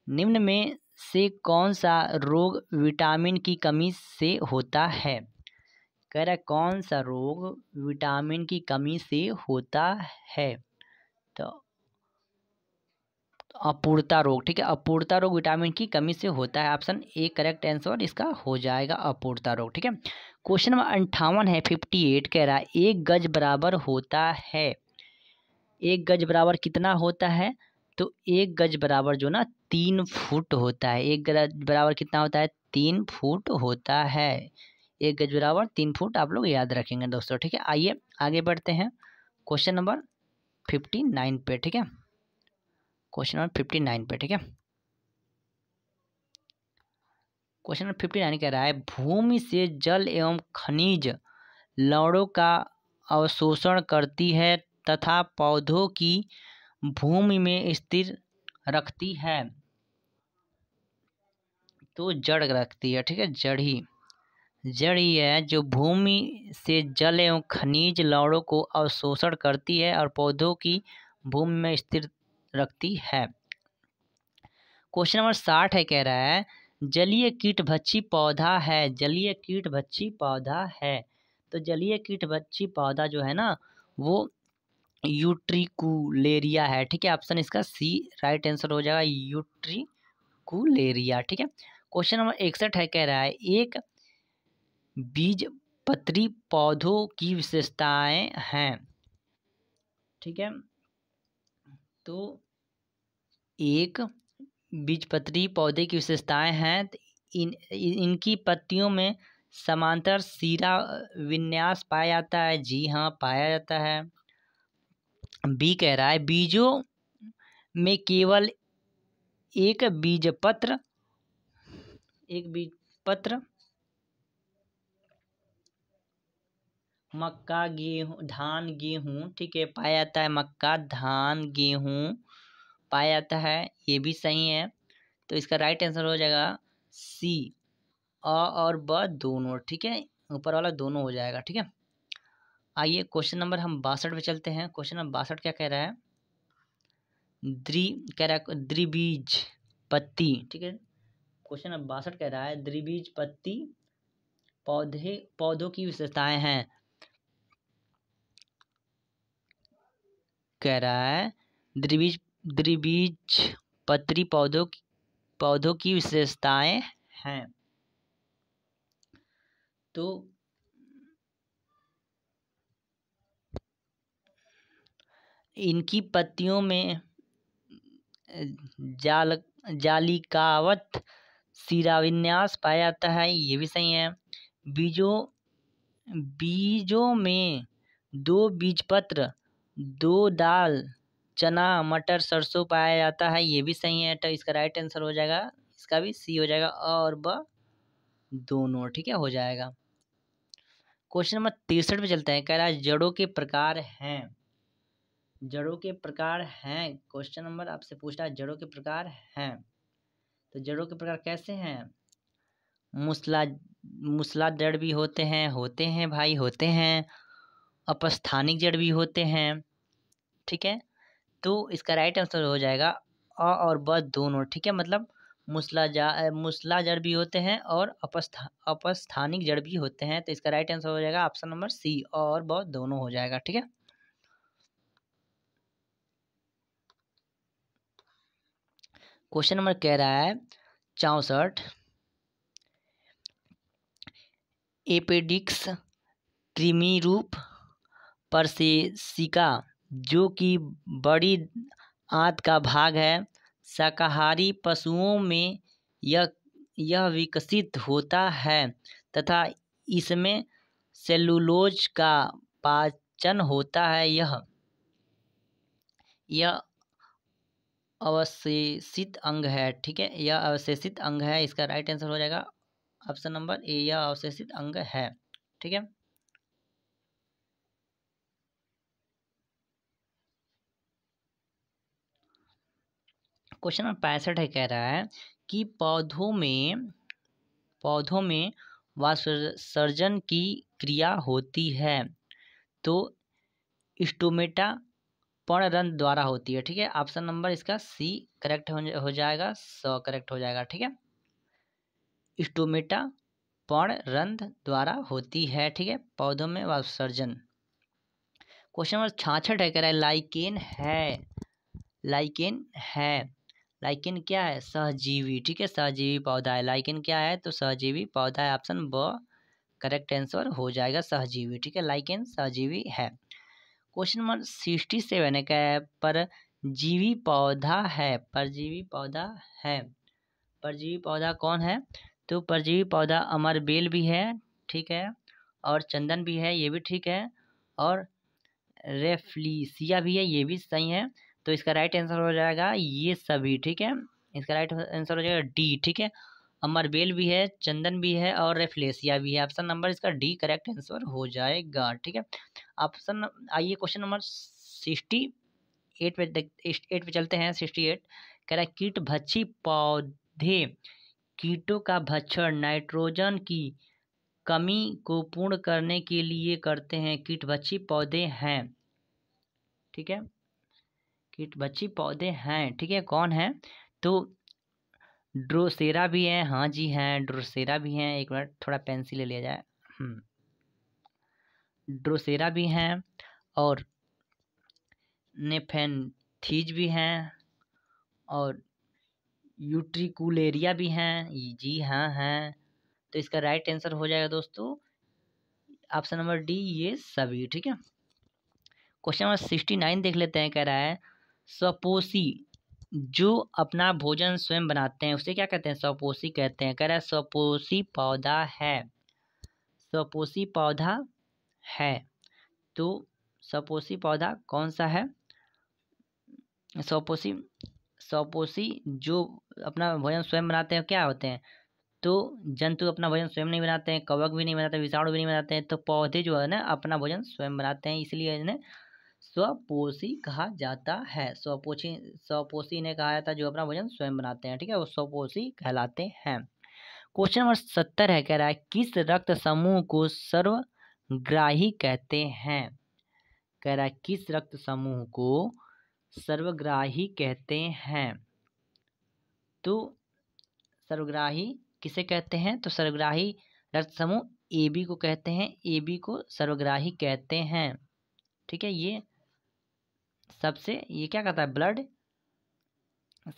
निम्न में से कौन सा रोग विटामिन की कमी से होता है। कह रहा है कौन सा रोग विटामिन की कमी से होता है, तो अपूर्णता रोग। ठीक है, अपूर्णता रोग विटामिन की कमी से होता है। ऑप्शन ए करेक्ट आंसर इसका हो जाएगा, अपूर्णता रोग। ठीक है, क्वेश्चन नंबर 58 है, 58 कह रहा है एक गज बराबर होता है, एक गज बराबर कितना होता है, तो एक गज बराबर जो ना 3 फुट होता है। एक गज बराबर कितना होता है, 3 फुट होता है। एक गज बराबर 3 फुट आप लोग याद रखेंगे दोस्तों। ठीक है, आइए आगे बढ़ते हैं क्वेश्चन नंबर 59 पे। ठीक है, क्वेश्चन नंबर 59 पे। ठीक है, क्वेश्चन नंबर 59 कह रहा है भूमि से जल एवं खनिज लवणों का अवशोषण करती है तथा पौधों की भूमि में स्थिर रखती है, तो जड़ रखती है। ठीक है, जड़ ही है जो भूमि से जल एवं खनिज लवणों को अवशोषण करती है और पौधों की भूमि में स्थिर रखती है। क्वेश्चन नंबर 60 है, कह रहा है जलीय कीटभक्षी पौधा है, जलीय कीटभक्षी पौधा है, तो जलीय कीटभक्षी पौधा जो है ना वो यूट्रिकुलेरिया है। ठीक है, ऑप्शन इसका सी राइट आंसर हो जाएगा, यूट्रिकुलेरिया। ठीक है, क्वेश्चन नंबर 61 है, कह रहा है एक बीजपत्री पौधों की विशेषताएं हैं। ठीक है, तो एक बीजपत्री पौधे की विशेषताएं हैं, इनकी पत्तियों में समांतर सिरा विन्यास पाया जाता है। जी हाँ, पाया जाता है। बी कह रहा है बीजों में केवल एक बीजपत्र मक्का गेहूँ धान गेहूँ, ठीक है, पाया जाता है। मक्का धान गेहूँ पाया जाता है, ये भी सही है। तो इसका राइट आंसर हो जाएगा सी, अ और ब दोनों। ठीक है, ऊपर वाला दोनों हो जाएगा। ठीक है, आइए क्वेश्चन नंबर हम 62 पे चलते हैं। क्वेश्चन नंबर 62 क्या कह रहा है, द्विबीज पत्ती। ठीक है, क्वेश्चन नंबर 62 कह रहा है द्विबीज पत्ती पौधों की विशेषताएं हैं। कह रहा है द्विबीज पत्री पौधों की विशेषताएं हैं, तो इनकी पत्तियों में जालिकावत शिराविन्यास पाया जाता है, ये भी सही है। बीजों में 2 बीजपत्र, 2 दाल चना मटर सरसों पाया जाता है, ये भी सही है। तो इसका राइट आंसर हो जाएगा, इसका भी सी हो जाएगा, और ब दोनों। ठीक है, हो जाएगा। क्वेश्चन नंबर 63 पे चलते हैं। कह रहा है जड़ों के प्रकार हैं, जड़ों के प्रकार हैं। क्वेश्चन नंबर आपसे पूछ रहा है जड़ों के प्रकार हैं, तो जड़ों के प्रकार कैसे हैं, मूसला जड़ भी होते हैं भाई, होते हैं। अपस्थानिक जड़ भी होते हैं। ठीक है, तो इसका राइट आंसर हो जाएगा अ और ब दोनों। ठीक है, मतलब मूसला जड़ भी होते हैं और अपस्थानिक जड़ भी होते हैं, तो इसका राइट आंसर हो जाएगा ऑप्शन नंबर सी, अ और ब दोनों हो जाएगा। ठीक है, क्वेश्चन नंबर कह रहा है 64, एपेडिक्स कृमि रूप परसेसिका जो कि बड़ी आंत का भाग है, शाकाहारी पशुओं में यह विकसित होता है तथा इसमें सेलुलोज का पाचन होता है। यह अवशेषित अंग है। ठीक है, यह अवशेषित अंग है। इसका राइट आंसर हो जाएगा ऑप्शन नंबर ए, यह अवशेषित अंग है। ठीक है, क्वेश्चन नंबर 65 है, कह रहा है कि पौधों में वाष्पसर्जन की क्रिया होती है तो स्टोमेटा पर्णरंध्र द्वारा होती है। ठीक है, ऑप्शन नंबर इसका सी करेक्ट हो जाएगा, 100 करेक्ट हो जाएगा। ठीक है, स्टोमेटा पर्णरंध्र द्वारा होती है। ठीक है, पौधों में वाष्पसर्जन। क्वेश्चन नंबर 66 है, कह रहा है लाइकेन क्या है? सहजीवी। ठीक है, सहजीवी पौधा है। लाइकेन क्या है? तो सहजीवी पौधा है। ऑप्शन ब करेक्ट आंसर हो जाएगा, सहजीवी। ठीक है, लाइकेन सहजीवी है। क्वेश्चन नंबर 67 है, क्या है? परजीवी पौधा है। परजीवी पौधा कौन है? तो परजीवी पौधा अमरबेल भी है। ठीक है, और चंदन भी है, ये भी ठीक है, और रेफ्लिसिया भी है, ये भी सही है। तो इसका राइट आंसर हो जाएगा ये सभी। ठीक है, इसका राइट आंसर हो जाएगा डी। ठीक है, अमरबेल भी है, चंदन भी है, और रेफ्लेसिया भी है। ऑप्शन नंबर इसका डी करेक्ट आंसर हो जाएगा। ठीक है, ऑप्शन आइए क्वेश्चन नंबर 68 पे चलते हैं। 68 कह रहा है कीट भक्षी पौधे कीटों का भक्षण नाइट्रोजन की कमी को पूर्ण करने के लिए करते हैं। कीटभक्षी पौधे हैं। ठीक है, कीटभक्षी पौधे हैं। ठीक है, कौन है? तो ड्रोसेरा भी है। हाँ जी हैं, ड्रोसेरा भी हैं। एक मिनट, थोड़ा पेंसिल ले लिया जाए। ड्रोसेरा भी हैं, और नेफेंथीज भी हैं, और यूट्रिकुलेरिया भी हैं। जी हाँ हैं। तो इसका राइट आंसर हो जाएगा दोस्तों ऑप्शन नंबर डी, ये सभी। ठीक है, क्वेश्चन नंबर 69 देख लेते हैं। कह रहा है स्वपोषी जो अपना भोजन स्वयं बनाते हैं उसे क्या कहते हैं? स्वपोषी कहते हैं। कह रहा है स्वपोषी पौधा है। स्वपोषी पौधा है। तो स्वपोषी पौधा कौन सा है? स्वपोषी जो अपना भोजन स्वयं बनाते हैं क्या होते हैं? तो जंतु अपना भोजन स्वयं नहीं बनाते हैं, कवक भी नहीं बनाते, विषाणु भी नहीं बनाते हैं। तो पौधे जो है ना अपना भोजन स्वयं बनाते हैं, इसलिए इन्हें स्वपोषी कहा जाता है। स्वपोषी ने कहा जाता है जो अपना भोजन स्वयं बनाते हैं। ठीक है, वो स्वपोषी कहलाते हैं। क्वेश्चन नंबर 70 है, कह रहा है किस रक्त समूह को सर्वग्राही कहते हैं? कह रहा है किस रक्त समूह को सर्वग्राही कहते हैं? तो सर्वग्राही किसे कहते हैं? तो सर्वग्राही रक्त समूह ए बी को कहते हैं। ए बी को सर्वग्राही कहते हैं। ठीक है, ये क्या कहता है? ब्लड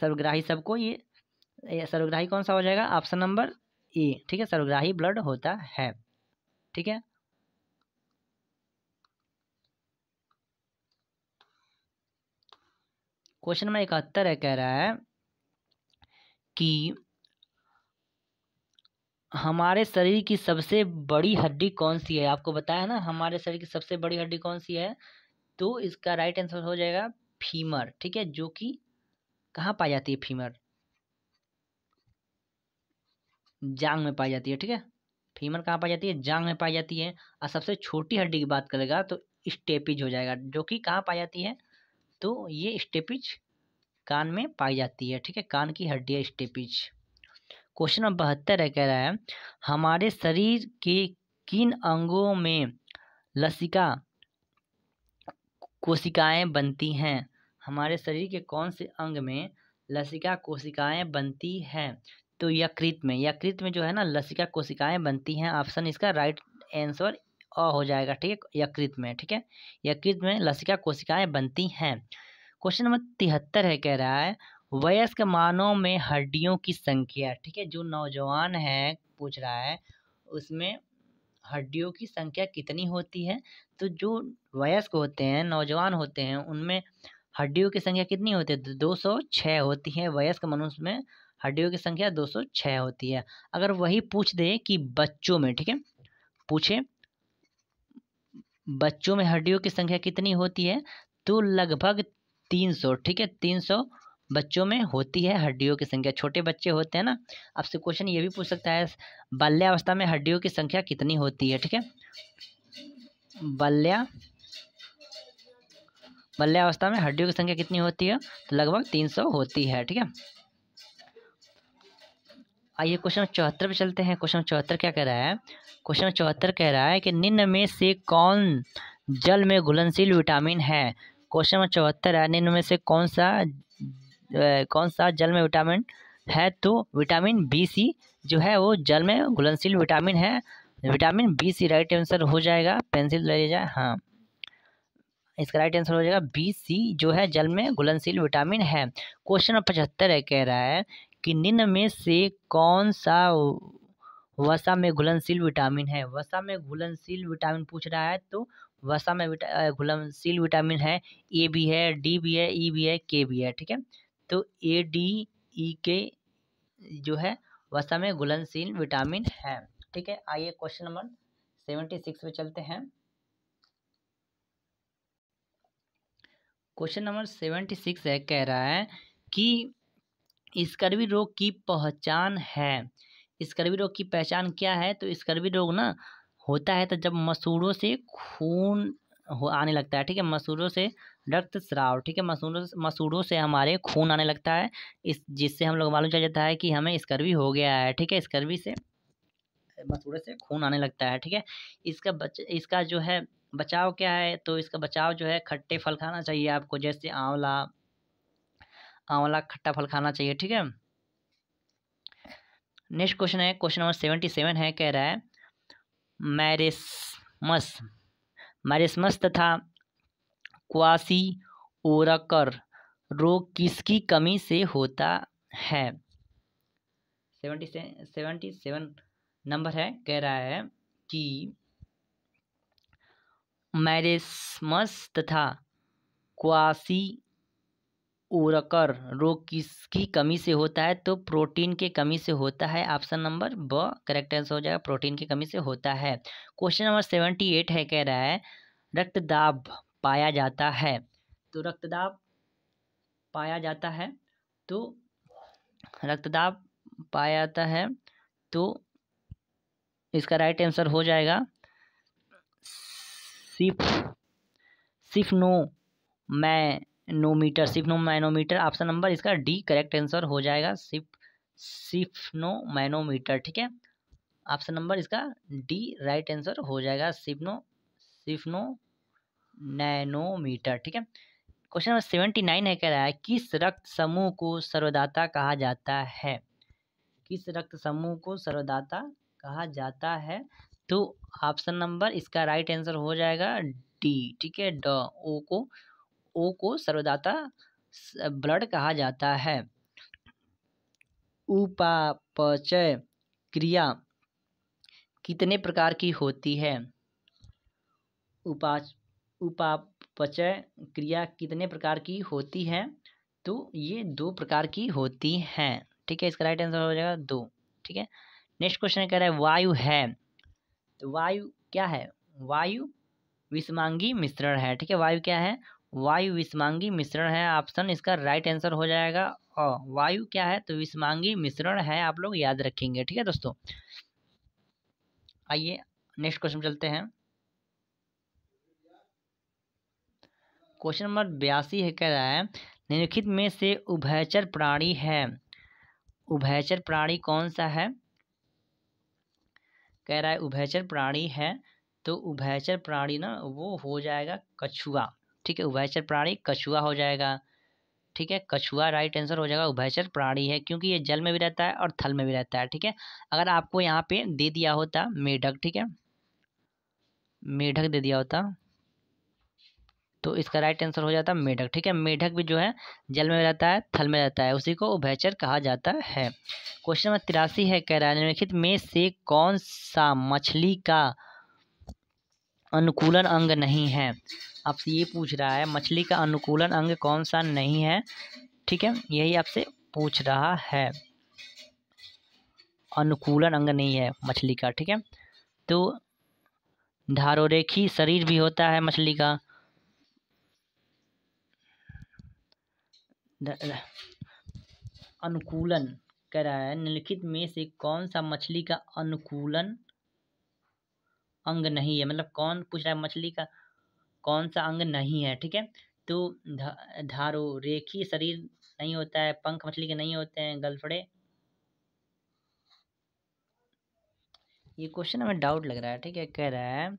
सर्वग्राही सबको ये सर्वग्राही कौन सा हो जाएगा? Option number A. ठीक है, सर्वग्राही ब्लड होता है। ठीक है, क्वेश्चन नंबर 71 है, कह रहा है कि हमारे शरीर की सबसे बड़ी हड्डी कौन सी है? आपको बताया ना हमारे शरीर की सबसे बड़ी हड्डी कौन सी है? तो इसका राइट आंसर हो जाएगा फीमर। ठीक है, जो कि कहाँ पाई जाती है? फीमर जांग में पाई जाती है। ठीक है, फीमर कहाँ पाई जाती है? जांग में पाई जाती है। और सबसे छोटी हड्डी की बात करेगा तो स्टेपिज हो जाएगा, जो कि कहाँ पाई जाती है? तो ये स्टेपिज कान में पाई जाती है। ठीक है, कान की हड्डी है स्टेपिज। क्वेश्चन नंबर 72 है, कह रहा है हमारे शरीर के किन अंगों में लसिका कोशिकाएं बनती हैं? हमारे शरीर के कौन से अंग में लसिका कोशिकाएं बनती हैं? तो यकृत में जो है ना लसिका कोशिकाएं बनती हैं। ऑप्शन इसका राइट आंसर अ हो जाएगा। ठीक है, यकृत में। ठीक है, यकृत में लसिका कोशिकाएं बनती हैं। क्वेश्चन नंबर 73 है, कह रहा है वयस्क मानव में हड्डियों की संख्या, ठीक है, जो नौजवान है पूछ रहा है उसमें हड्डियों की संख्या कितनी होती है। तो जो वयस्क होते हैं, नौजवान होते हैं, उनमें हड्डियों की संख्या कितनी होती है? 206 होती है। वयस्क मनुष्य में हड्डियों की संख्या 206 होती है। अगर वही पूछ दे कि बच्चों में, ठीक है, पूछे बच्चों में हड्डियों की संख्या कितनी होती है, तो लगभग 300, ठीक है, 300 बच्चों में होती है हड्डियों की संख्या। छोटे बच्चे होते हैं ना, आपसे क्वेश्चन ये भी पूछ सकता है बाल्यावस्था में हड्डियों की संख्या कितनी होती है, ठीक है। बाल्यावस्था में हड्डियों की संख्या कितनी होती है, तो लगभग 300 होती है, ठीक है। आइए क्वेश्चन 74 पे चलते हैं। क्वेश्चन 74 क्या कह रहा है? क्वेश्चन 74 कह रहा है कि निम्न में से कौन जल में घुलनशील विटामिन है? क्वेश्चन 74 है, निम्न में से कौन सा जल में विटामिन है? तो विटामिन बी सी जो है वो जल में घुलनशील विटामिन है। Vitamin B C right answer हो जाएगा। पेंसिल ले जाए, हाँ, इसका राइट आंसर हो जाएगा बी सी, जो है जल में घुलनशील विटामिन है। क्वेश्चन 75 है, कह रहा है कि निम्न में से कौन सा वसा में घुलनशील विटामिन है? वसा में घुलनशील विटामिन पूछ रहा है, तो वसा में घुलनशील विटामिन है, ए भी है, डी भी है, ई भी है, के भी है, ठीक है। तो ए, डी, ई, के जो है वसा में घुलनशील विटामिन है, ठीक है। आइए क्वेश्चन नंबर 76 पे चलते हैं। क्वेश्चन नंबर 76 है, कह रहा है कि स्कर्वी रोग की पहचान है। स्कर्वी रोग की पहचान क्या है? तो स्कर्वी रोग ना होता है तो जब मसूड़ों से खून आने लगता है, ठीक है, मसूड़ों से रक्तस्राव, ठीक है, मसूड़ों से हमारे खून आने लगता है, इस जिससे हम लोग मालूम चल जाता है कि हमें स्कर्वी हो गया है, ठीक है। स्कर्वी से मसूड़े से खून आने लगता है, ठीक है। इसका जो है बचाव क्या है? तो इसका बचाव जो है खट्टे फल खाना चाहिए आपको, जैसे आंवला, खट्टा फल खाना चाहिए, ठीक है। नेक्स्ट क्वेश्चन है, क्वेश्चन नंबर 77 है, कह रहा है मैरिस्मस तथा क्वासी ओरकर रोग किसकी कमी से होता है? 77 नंबर है, कह रहा है कि मैरिस्मस तथा क्वासी ओरकर रोग किसकी कमी से होता है? तो प्रोटीन के कमी से होता है। ऑप्शन नंबर ब करेक्ट आंसर हो जाएगा, प्रोटीन की कमी से होता है। क्वेश्चन नंबर 78 है, कह रहा है रक्तदाब पाया जाता है। तो रक्तदाब पाया जाता है, तो रक्तदाब पाया जाता है, तो इसका राइट आंसर हो जाएगा सिफ्नो मैनोमीटर। ऑप्शन नंबर इसका डी करेक्ट आंसर हो जाएगा, सिफ्नो मैनोमीटर, ठीक है। ऑप्शन नंबर इसका डी राइट आंसर हो जाएगा, सिफ्नो नैनोमीटर, ठीक है। क्वेश्चन नंबर 79 है, कह रहा है किस रक्त समूह को सर्वदाता कहा जाता है? किस रक्त समूह को सर्वदाता कहा जाता है? तो ऑप्शन नंबर इसका राइट आंसर हो जाएगा डी, ठीक है, ड, ओ को सर्वदाता ब्लड कहा जाता है। उपापचय क्रिया कितने प्रकार की होती है? उपापचय क्रिया कितने प्रकार की होती है? तो ये 2 प्रकार की होती हैं, ठीक है। इसका राइट आंसर हो जाएगा 2, ठीक है। नेक्स्ट क्वेश्चन कह रहा है वायु है, तो वायु क्या है? वायु विषमांगी मिश्रण है, ठीक है। वायु क्या है? वायु विषमांगी मिश्रण है। ऑप्शन इसका राइट आंसर हो जाएगा वायु क्या है? तो विषमांगी मिश्रण है, आप लोग याद रखेंगे, ठीक है दोस्तों। आइए नेक्स्ट क्वेश्चन चलते हैं। क्वेश्चन नंबर 82 है, कह रहा है निम्नलिखित में से उभयचर प्राणी है। उभयचर प्राणी कौन सा है? कह रहा है उभयचर प्राणी है, तो उभयचर प्राणी ना वो हो जाएगा कछुआ, ठीक है। उभयचर प्राणी कछुआ हो जाएगा, ठीक है। कछुआ राइट आंसर हो जाएगा, उभयचर प्राणी है क्योंकि ये जल में भी रहता है और थल में भी रहता है, ठीक है। अगर आपको यहाँ पे दे दिया होता मेढक, ठीक है, मेढक दे दिया होता तो इसका राइट आंसर हो जाता है मेढक। ठीक है, मेढक भी जो है जल में रहता है, थल में रहता है, उसी को उभयचर कहा जाता है। क्वेश्चन नंबर 83 है, कह रहा है निम्नलिखित में से कौन सा मछली का अनुकूलन अंग नहीं है। आपसे ये पूछ रहा है मछली का अनुकूलन अंग कौन सा नहीं है। ठीक है, यही आपसे पूछ रहा है, अनुकूलन अंग नहीं है मछली का। ठीक है, तो धारोरेखी शरीर भी होता है मछली का। अनुकूलन कह रहा है निम्नलिखित में से कौन सा मछली का अनुकूलन अंग नहीं है, मतलब कौन पूछ रहा है मछली का कौन सा अंग नहीं है। ठीक है, तो धारोरेखी शरीर नहीं होता है, पंख मछली के नहीं होते हैं, गलफड़े। ये क्वेश्चन हमें डाउट लग रहा है। ठीक है, कह रहा है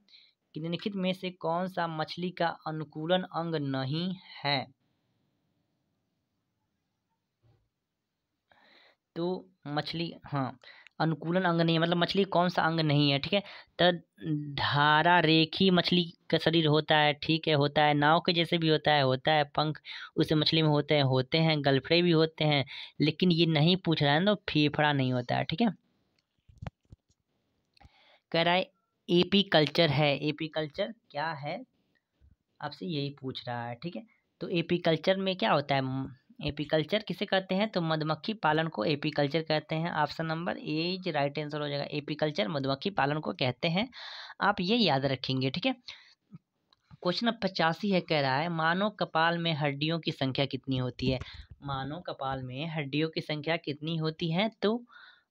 कि निम्नलिखित में से कौन सा मछली का अनुकूलन अंग नहीं है। तो मछली, हाँ, अनुकूलन अंग नहीं है मतलब मछली कौन सा अंग नहीं है। ठीक है, तो धारा रेखी मछली का शरीर होता है। ठीक है, होता है, नाव के जैसे भी होता है पंख उस मछली में होते हैं, गलफड़े भी होते हैं, लेकिन ये नहीं पूछ रहा है ना, फेफड़ा नहीं होता है। ठीक है, कह रहा है एपी कल्चर है। एपी कल्चर क्या है, आपसे यही पूछ रहा है। ठीक है, तो एपीकल्चर में क्या होता है, एपीकल्चर किसे कहते हैं, तो मधुमक्खी पालन को एपीकल्चर कहते हैं। Option number A is right answer हो जाएगा, एपीकल्चर मधुमक्खी पालन को कहते हैं। आप ये याद रखेंगे। ठीक है, क्वेश्चन नंबर 85 है, कह रहा है मानव कपाल में हड्डियों की संख्या कितनी होती है। मानव कपाल में हड्डियों की संख्या कितनी होती है, तो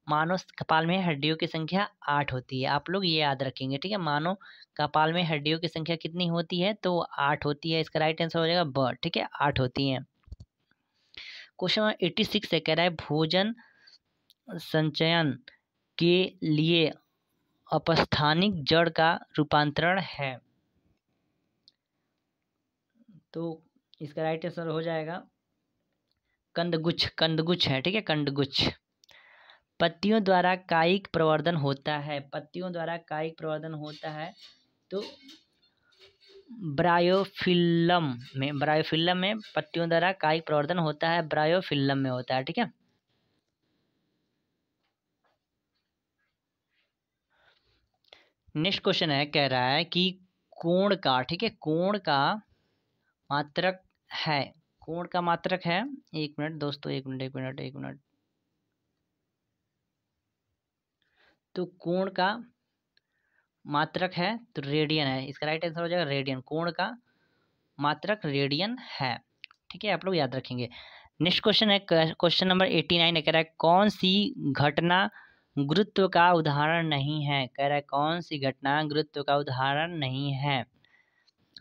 मानव कपाल में हड्डियों की संख्या 8 होती है। आप लोग ये याद रखेंगे। ठीक है, मानव कपाल में हड्डियों की संख्या कितनी होती है, तो 8 होती है। इसका राइट आंसर हो जाएगा ब। ठीक है, 8 होती हैं। क्वेश्चन नंबर 86 है, कह रहा है भोजन संचयन के लिए अपस्थानिक जड़ का रूपांतरण है। तो इसका राइट आंसर हो जाएगा कंदगुच्छ। कंदगुच्छ है। ठीक है, कंदगुच्छ। पत्तियों द्वारा कायिक प्रवर्धन होता है। पत्तियों द्वारा कायिक प्रवर्धन होता है, तो ब्रायोफिल्लम में पत्तियों द्वारा कायिक प्रवर्धन होता है, ब्रायोफिल्लम में होता है। ठीक है, नेक्स्ट क्वेश्चन है, कह रहा है कि कोण का, ठीक है, कोण का मात्रक है। कोण का मात्रक है, एक मिनट दोस्तों, एक मिनट। तो कोण का मात्रक है तो रेडियन है। इसका राइट आंसर हो जाएगा रेडियन। कोण का मात्रक रेडियन है। ठीक है, आप लोग याद रखेंगे। नेक्स्ट क्वेश्चन है, क्वेश्चन नंबर 89 है, कह रहा है कौन सी घटना गुरुत्व का उदाहरण नहीं है। कह रहा है कौन सी घटना गुरुत्व का उदाहरण नहीं है।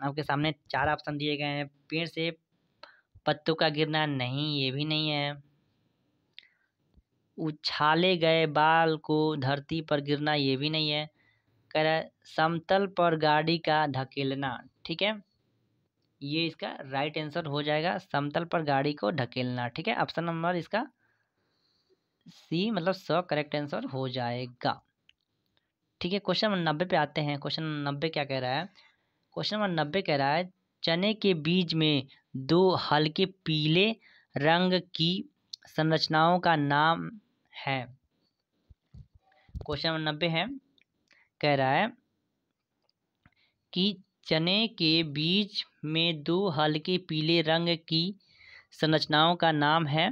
आपके सामने 4 ऑप्शन दिए गए हैं। पेड़ से पत्तों का गिरना नहीं, ये भी नहीं है। उछाले गए बाल को धरती पर गिरना, ये भी नहीं है। कह रहा है समतल पर गाड़ी का धकेलना। ठीक है, ये इसका राइट आंसर हो जाएगा, समतल पर गाड़ी को ढकेलना। ठीक है, ऑप्शन नंबर इसका सी मतलब स करेक्ट आंसर हो जाएगा। ठीक है, क्वेश्चन नंबर 90 पे आते हैं। क्वेश्चन नंबर 90 क्या कह रहा है, क्वेश्चन नंबर 90 कह रहा है चने के बीज में 2 हल्के पीले रंग की संरचनाओं का नाम है। क्वेश्चन नंबर 90 है, कह रहा है कि चने के बीज में 2 हल्के पीले रंग की संरचनाओं का नाम है,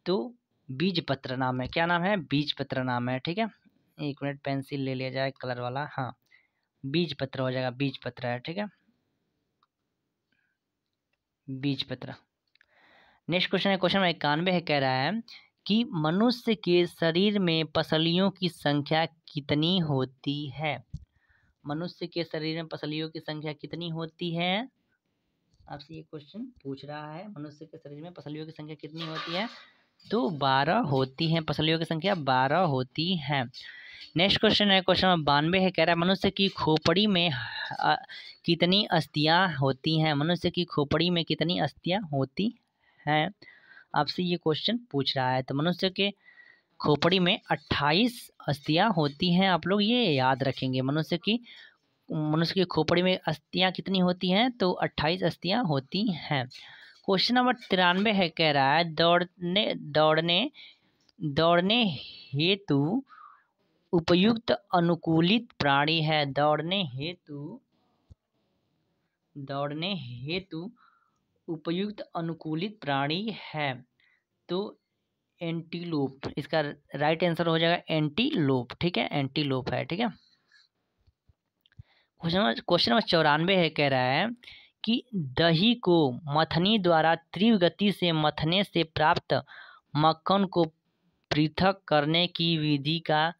तो बीज पत्र नाम है। क्या नाम है, बीज पत्र नाम है। ठीक है, एक मिनट पेंसिल ले लिया जाए कलर वाला। हाँ, बीज पत्र हो जाएगा, बीज पत्र है। ठीक है, बीज पत्र। नेक्स्ट क्वेश्चन है, क्वेश्चन नंबर 91 है, कह रहा है कि मनुष्य के शरीर में पसलियों की संख्या कितनी होती है। मनुष्य के शरीर में पसलियों की संख्या कितनी होती है, आपसे ये क्वेश्चन पूछ रहा है। मनुष्य के शरीर में पसलियों की संख्या कितनी होती है, तो 12 होती हैं। पसलियों की संख्या 12 होती है। नेक्स्ट क्वेश्चन है, क्वेश्चन नंबर 92 है, कह रहा है मनुष्य की खोपड़ी में कितनी अस्थियां होती हैं। मनुष्य की खोपड़ी में कितनी अस्थियां होती हैं, आपसे ये क्वेश्चन पूछ रहा है। तो मनुष्य के खोपड़ी में 28 अस्थियां होती हैं। आप लोग ये याद रखेंगे, मनुष्य की मनुष्य की खोपड़ी में अस्थियां कितनी होती हैं? तो 28 अस्थियां होती हैं। क्वेश्चन नंबर 93 है, कह रहा है दौड़ने हेतु उपयुक्त अनुकूलित प्राणी है। दौड़ने हेतु उपयुक्त अनुकूलित प्राणी है। तो एंटीलोप इसका राइट आंसर हो जाएगा, एंटीलोप। ठीक है, एंटीलोप है। ठीक है, क्वेश्चन नंबर 94 है, कह रहा है कि दही को मथनी द्वारा तीव्र गति से मथने से प्राप्त मक्खन को पृथक करने की विधि का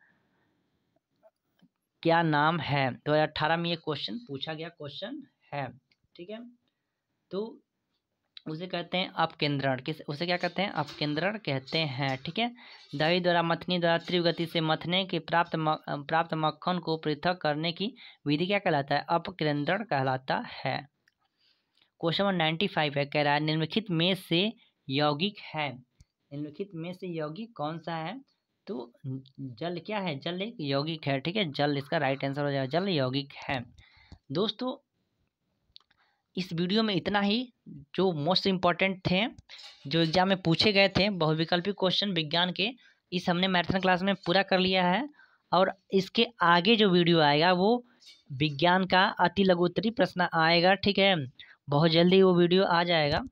क्या नाम है? 2018 में ये क्वेश्चन पूछा गया क्वेश्चन है। ठीक है, तो उसे कहते हैं अपकेंद्रण। उसे क्या कहते हैं? अपकेंद्रण कहते हैं। ठीक है, दही द्वारा मथनी द्वारा तीव्र गति से मथने के प्राप्त मक्खन को पृथक करने की विधि क्या कहलाता है? अपकेंद्रण कहलाता है। क्वेश्चन नंबर 95 है, कह रहा है निम्नलिखित में से यौगिक है। निम्नलिखित में से यौगिक कौन सा है? तो जल क्या है? जल एक यौगिक है। ठीक है, जल इसका राइट आंसर हो जाएगा, जल यौगिक है। दोस्तों, इस वीडियो में इतना ही जो मोस्ट इम्पॉर्टेंट थे, जो एग्जाम में पूछे गए थे बहुविकल्पी क्वेश्चन विज्ञान के, इस हमने मैराथन क्लास में पूरा कर लिया है। और इसके आगे जो वीडियो आएगा वो विज्ञान का अति लघुत्तरी प्रश्न आएगा। ठीक है, बहुत जल्दी वो वीडियो आ जाएगा,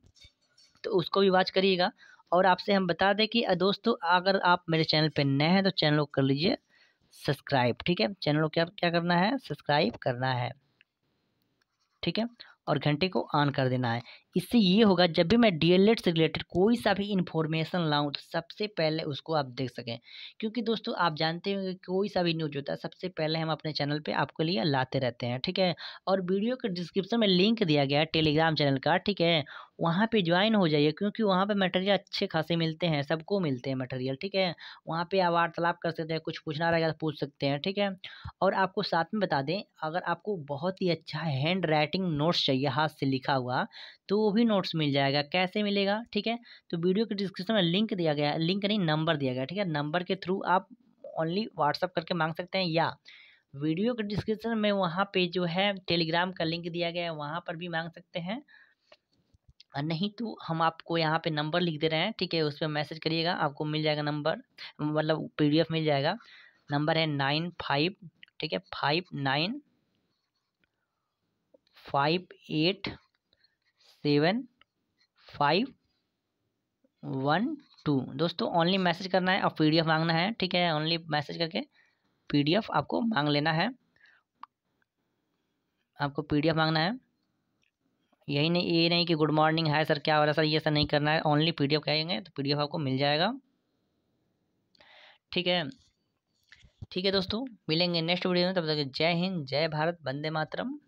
तो उसको भी वॉच करिएगा। और आपसे हम बता दें कि दोस्तों, अगर आप मेरे चैनल पर नए हैं तो चैनल को कर लीजिए सब्सक्राइब। ठीक है, चैनल को क्या करना है? सब्सक्राइब करना है। ठीक है, और घंटे को ऑन कर देना है। इससे ये होगा जब भी मैं डीएलएड से रिलेटेड कोई सा भी इन्फॉर्मेशन लाऊं तो सबसे पहले उसको आप देख सकें। क्योंकि दोस्तों, आप जानते होंगे कोई सा भी न्यूज होता है सबसे पहले हम अपने चैनल पे आपके लिए लाते रहते हैं। ठीक है, और वीडियो के डिस्क्रिप्शन में लिंक दिया गया है टेलीग्राम चैनल का। ठीक है, वहाँ पे ज्वाइन हो जाइए, क्योंकि वहाँ पे मटेरियल अच्छे खासे मिलते हैं, सबको मिलते हैं मटेरियल। ठीक है, वहाँ पे आप वार्तालाप कर सकते हैं, कुछ पूछना रहेगा तो पूछ सकते हैं। ठीक है, और आपको साथ में बता दें, अगर आपको बहुत ही अच्छा हैंड राइटिंग नोट्स चाहिए, हाथ से लिखा हुआ, तो वो भी नोट्स मिल जाएगा। कैसे मिलेगा? ठीक है, तो वीडियो के डिस्क्रिप्शन में लिंक दिया गया है, लिंक नहीं नंबर दिया गया है। ठीक है, नंबर के थ्रू आप ओनली व्हाट्सअप करके मांग सकते हैं, या वीडियो के डिस्क्रिप्शन में वहाँ पे जो है टेलीग्राम का लिंक दिया गया है, वहाँ पर भी मांग सकते हैं। और नहीं तो हम आपको यहाँ पे नंबर लिख दे रहे हैं। ठीक है, उस पर मैसेज करिएगा, आपको मिल जाएगा नंबर, मतलब PDF मिल जाएगा। नंबर है 95, ठीक है, 59587512। दोस्तों, ओनली मैसेज करना है और PDF मांगना है। ठीक है, ओनली मैसेज करके PDF आपको मांग लेना है, आपको PDF मांगना है। यही नहीं, ये नहीं कि गुड मॉर्निंग है सर, क्या हो रहा है सर, ये सर नहीं करना है। ओनली PDF कहेंगे तो PDF आपको मिल जाएगा। ठीक है, ठीक है दोस्तों, मिलेंगे नेक्स्ट वीडियो में। तब तक जय हिंद, जय भारत, वंदे मातरम।